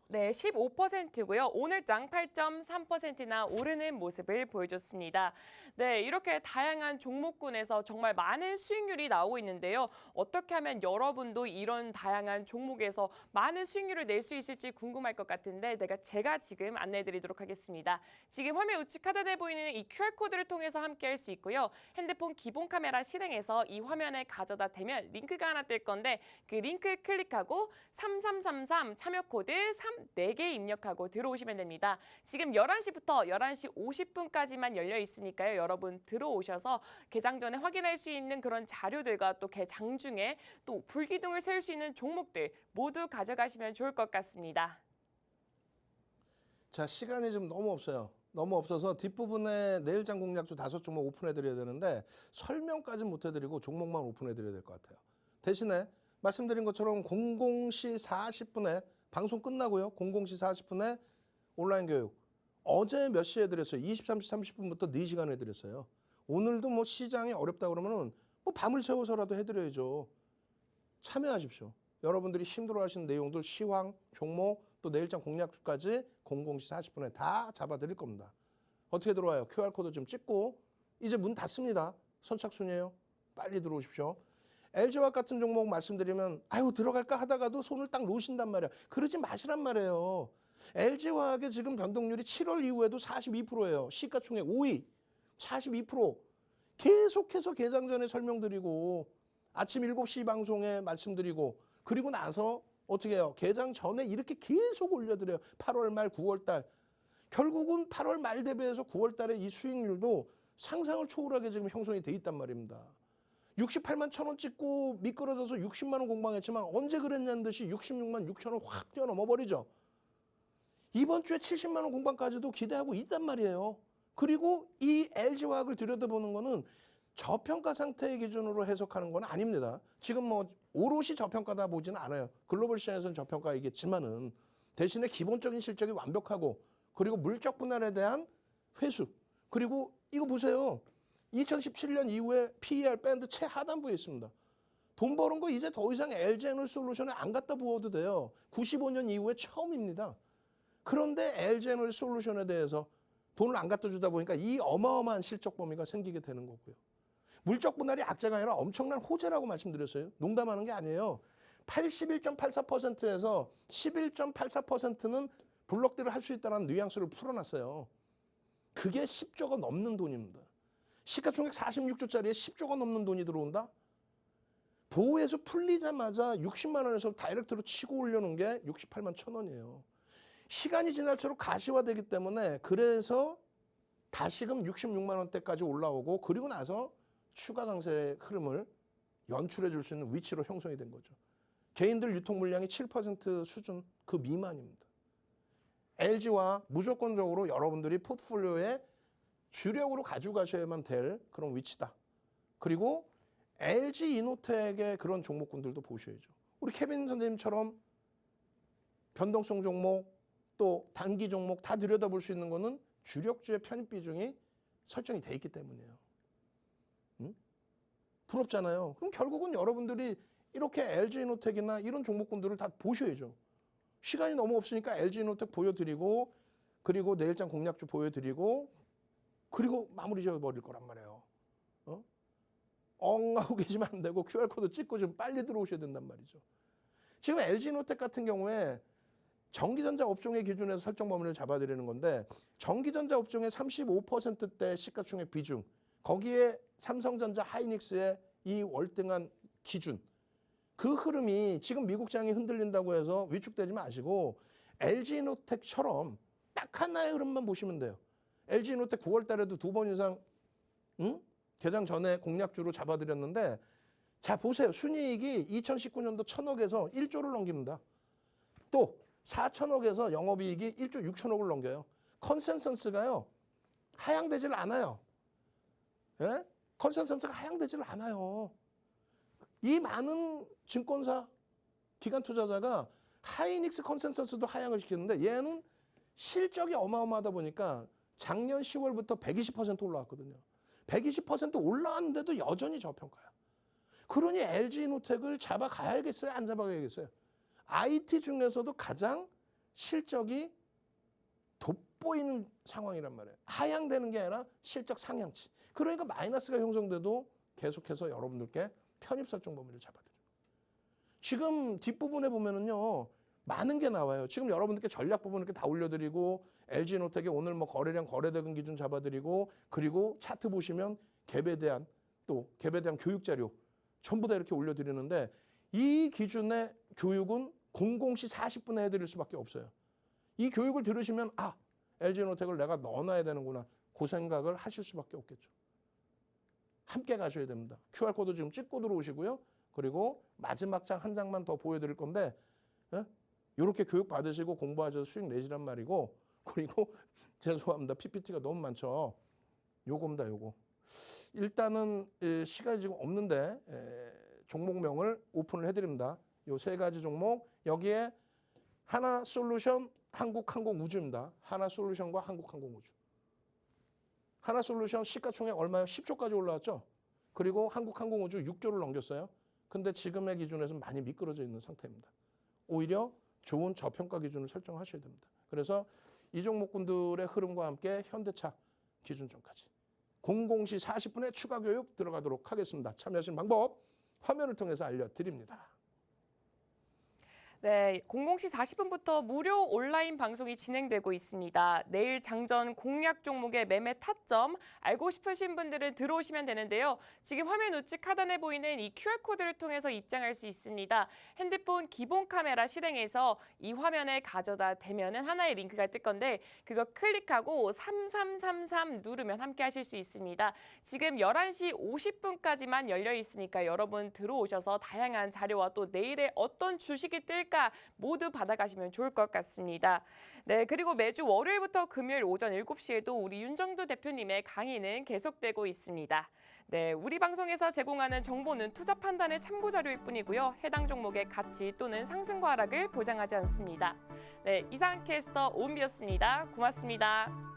S2: 15%고요. 오늘장 8.3%나 오르는 모습을 보여줬습니다. 네, 이렇게 다양한 종목군에서 정말 많은 수익률이 나오고 있는데요. 어떻게 하면 여러분도 이런 다양한 종목에서 많은 수익률을 낼 수 있을지 궁금할 것 같은데 제가 지금 안내해드리도록 하겠습니다. 지금 화면 우측 하단에 보이는 이 QR코드를 통해서 함께할 수 있고요. 핸드폰 기본 카메라 실행해서 이 화면에 가져다 대면 링크가 하나 뜰 건데 그 링크 클릭하고 3333 참여 코드 4개 입력하고 들어오시면 됩니다. 지금 11시부터 11시 50분까지만 열려 있으니까요. 여러분 들어오셔서 개장 전에 확인할 수 있는 그런 자료들과 또 개장 중에 또 불기둥을 세울 수 있는 종목들 모두 가져가시면 좋을 것 같습니다.
S1: 자, 시간이 좀 너무 없어요. 너무 없어서 뒷부분에 내일장 공략주 5종목 오픈해드려야 되는데 설명까지는 못해드리고 종목만 오픈해드려야 될 것 같아요. 대신에 말씀드린 것처럼 00시 40분에 방송 끝나고요. 00시 40분에 온라인 교육. 어제 몇 시에 해드렸어요? 23시 30분부터 4시간 해드렸어요. 오늘도 뭐 시장이 어렵다 그러면은 뭐 밤을 새워서라도 해드려야죠. 참여하십시오. 여러분들이 힘들어하시는 내용들 시황, 종목, 또 내일장 공략주까지 00시 40분에 다 잡아드릴 겁니다. 어떻게 들어와요? QR코드 좀 찍고 이제 문 닫습니다. 선착순이에요. 빨리 들어오십시오. LG화학 같은 종목 말씀드리면 아유 들어갈까 하다가도 손을 딱 놓으신단 말이야. 그러지 마시란 말이에요. LG화학의 지금 변동률이 7월 이후에도 42%예요. 시가총액 5위 42%. 계속해서 개장 전에 설명드리고 아침 7시 방송에 말씀드리고 그리고 나서 어떻게 해요? 개장 전에 이렇게 계속 올려드려요. 8월 말 9월 달. 결국은 8월 말 대비해서 9월 달에 이 수익률도 상상을 초월하게 지금 형성이 돼 있단 말입니다. 68만 1,000원 찍고 미끄러져서 60만 원 공방했지만 언제 그랬냐는 듯이 66만 6천 원 확 뛰어넘어 버리죠. 이번 주에 70만 원 공방까지도 기대하고 있단 말이에요. 그리고 이 LG화학을 들여다보는 거는 저평가 상태의 기준으로 해석하는 건 아닙니다. 지금 뭐 오롯이 저평가다 보지는 않아요. 글로벌 시장에서는 저평가이겠지만은 대신에 기본적인 실적이 완벽하고 그리고 물적 분할에 대한 회수 그리고 이거 보세요. 2017년 이후에 PER 밴드 최하단부에 있습니다. 돈 버는 거 이제 더 이상 LG에너지솔루션에 안 갖다 부어도 돼요. 95년 이후에 처음입니다. 그런데 LG에너지솔루션에 대해서 돈을 안 갖다 주다 보니까 이 어마어마한 실적 범위가 생기게 되는 거고요. 물적 분할이 악재가 아니라 엄청난 호재라고 말씀드렸어요. 농담하는 게 아니에요. 81.84%에서 11.84%는 블록들을 할 수 있다는 뉘앙스를 풀어놨어요. 그게 10조가 넘는 돈입니다. 시가총액 46조짜리에 10조가 넘는 돈이 들어온다? 보호해서 풀리자마자 60만 원에서 다이렉트로 치고 올려놓은 게 68만 1,000원이에요. 시간이 지날수록 가시화되기 때문에 그래서 다시금 66만 원대까지 올라오고 그리고 나서 추가 강세의 흐름을 연출해 줄 수 있는 위치로 형성이 된 거죠. 개인들 유통 물량이 7% 수준 그 미만입니다. LG와 무조건적으로 여러분들이 포트폴리오에 주력으로 가지고 가셔야만 될 그런 위치다. 그리고 LG 이노텍의 그런 종목군들도 보셔야죠. 우리 케빈 선생님처럼 변동성 종목 또 단기 종목 다 들여다볼 수 있는 거는 주력주의 편입 비중이 설정이 돼 있기 때문이에요. 부럽잖아요. 그럼 결국은 여러분들이 이렇게 LG이노텍이나 이런 종목군들을 다 보셔야죠. 시간이 너무 없으니까 LG이노텍 보여드리고 그리고 내일장 공략주 보여드리고 그리고 마무리 지어버릴 거란 말이에요. 엉하고 계시면 안 되고 QR코드 찍고 좀 빨리 들어오셔야 된단 말이죠. 지금 LG이노텍 같은 경우에 전기전자 업종의 기준에서 설정 범위를 잡아드리는 건데 전기전자 업종의 35%대 시가총액 비중 거기에 삼성전자 하이닉스의 이 월등한 기준 그 흐름이 지금 미국장이 흔들린다고 해서 위축되지 마시고 LG이노텍처럼 딱 하나의 흐름만 보시면 돼요. LG이노텍 9월 달에도 2번 이상 개장 전에 공략주로 잡아드렸는데 자 보세요. 순이익이 2019년도 1,000억에서 1조를 넘깁니다. 또 4천억에서 영업이익이 1조 6천억을 넘겨요. 컨센서스가요. 하향되질 않아요. 예? 컨센서스가 하향되질 않아요. 이 많은 증권사 기관 투자자가 하이닉스 컨센서스도 하향을 시키는데 얘는 실적이 어마어마하다 보니까 작년 10월부터 120% 올라왔거든요. 120% 올라왔는데도 여전히 저평가야. 그러니 LG이노텍을 잡아가야겠어요? 안 잡아가야겠어요? IT 중에서도 가장 실적이 돋보이는 상황이란 말이에요. 하향되는 게 아니라 실적 상향치. 그러니까 마이너스가 형성돼도 계속해서 여러분들께 편입 설정 범위를 잡아드려요. 지금 뒷부분에 보면은요. 많은 게 나와요. 지금 여러분들께 전략 부분 이렇게 다 올려드리고 LG이노텍에 오늘 뭐 거래량 거래대금 기준 잡아드리고 그리고 차트 보시면 갭에 대한 교육 자료 전부 다 이렇게 올려드리는데 이 기준의 교육은 00시 40분에 해드릴 수밖에 없어요. 이 교육을 들으시면 LG이노텍을 내가 넣어놔야 되는구나. 그 생각을 하실 수밖에 없겠죠. 함께 가셔야 됩니다. QR코드 지금 찍고 들어오시고요. 그리고 마지막 장 한 장만 더 보여드릴 건데 이렇게 교육 받으시고 공부하셔서 수익 내시란 말이고 그리고 죄송합니다. PPT가 너무 많죠. 요겁니다. 요거. 일단은 시간이 지금 없는데 종목명을 오픈을 해드립니다. 요 세 가지 종목 여기에 하나솔루션, 한국항공우주입니다. 하나솔루션과 한국항공우주. 하나솔루션 시가총액 얼마요? 10조까지 올라왔죠. 그리고 한국항공우주 6조를 넘겼어요. 근데 지금의 기준에서는 많이 미끄러져 있는 상태입니다. 오히려 좋은 저평가 기준을 설정하셔야 됩니다. 그래서 이 종목군들의 흐름과 함께 현대차 기준점까지 00시 40분에 추가 교육 들어가도록 하겠습니다. 참여하시는 방법 화면을 통해서 알려드립니다.
S2: 네, 00시 40분부터 무료 온라인 방송이 진행되고 있습니다. 내일 장전 공략 종목의 매매 타점 알고 싶으신 분들은 들어오시면 되는데요. 지금 화면 우측 하단에 보이는 이 QR코드를 통해서 입장할 수 있습니다. 핸드폰 기본 카메라 실행해서 이 화면에 가져다 대면은 하나의 링크가 뜰 건데 그거 클릭하고 3333 누르면 함께 하실 수 있습니다. 지금 11시 50분까지만 열려 있으니까 여러분 들어오셔서 다양한 자료와 또 내일에 어떤 주식이 뜰까 모두 받아가시면 좋을 것 같습니다. 네, 그리고 매주 월요일부터 금요일 오전 7시에도 우리 윤정두 대표님의 강의는 계속되고 있습니다. 네, 우리 방송에서 제공하는 정보는 투자 판단의 참고 자료일 뿐이고요. 해당 종목의 가치 또는 상승과 하락을 보장하지 않습니다. 네, 이상 캐스터 오은비였습니다. 고맙습니다.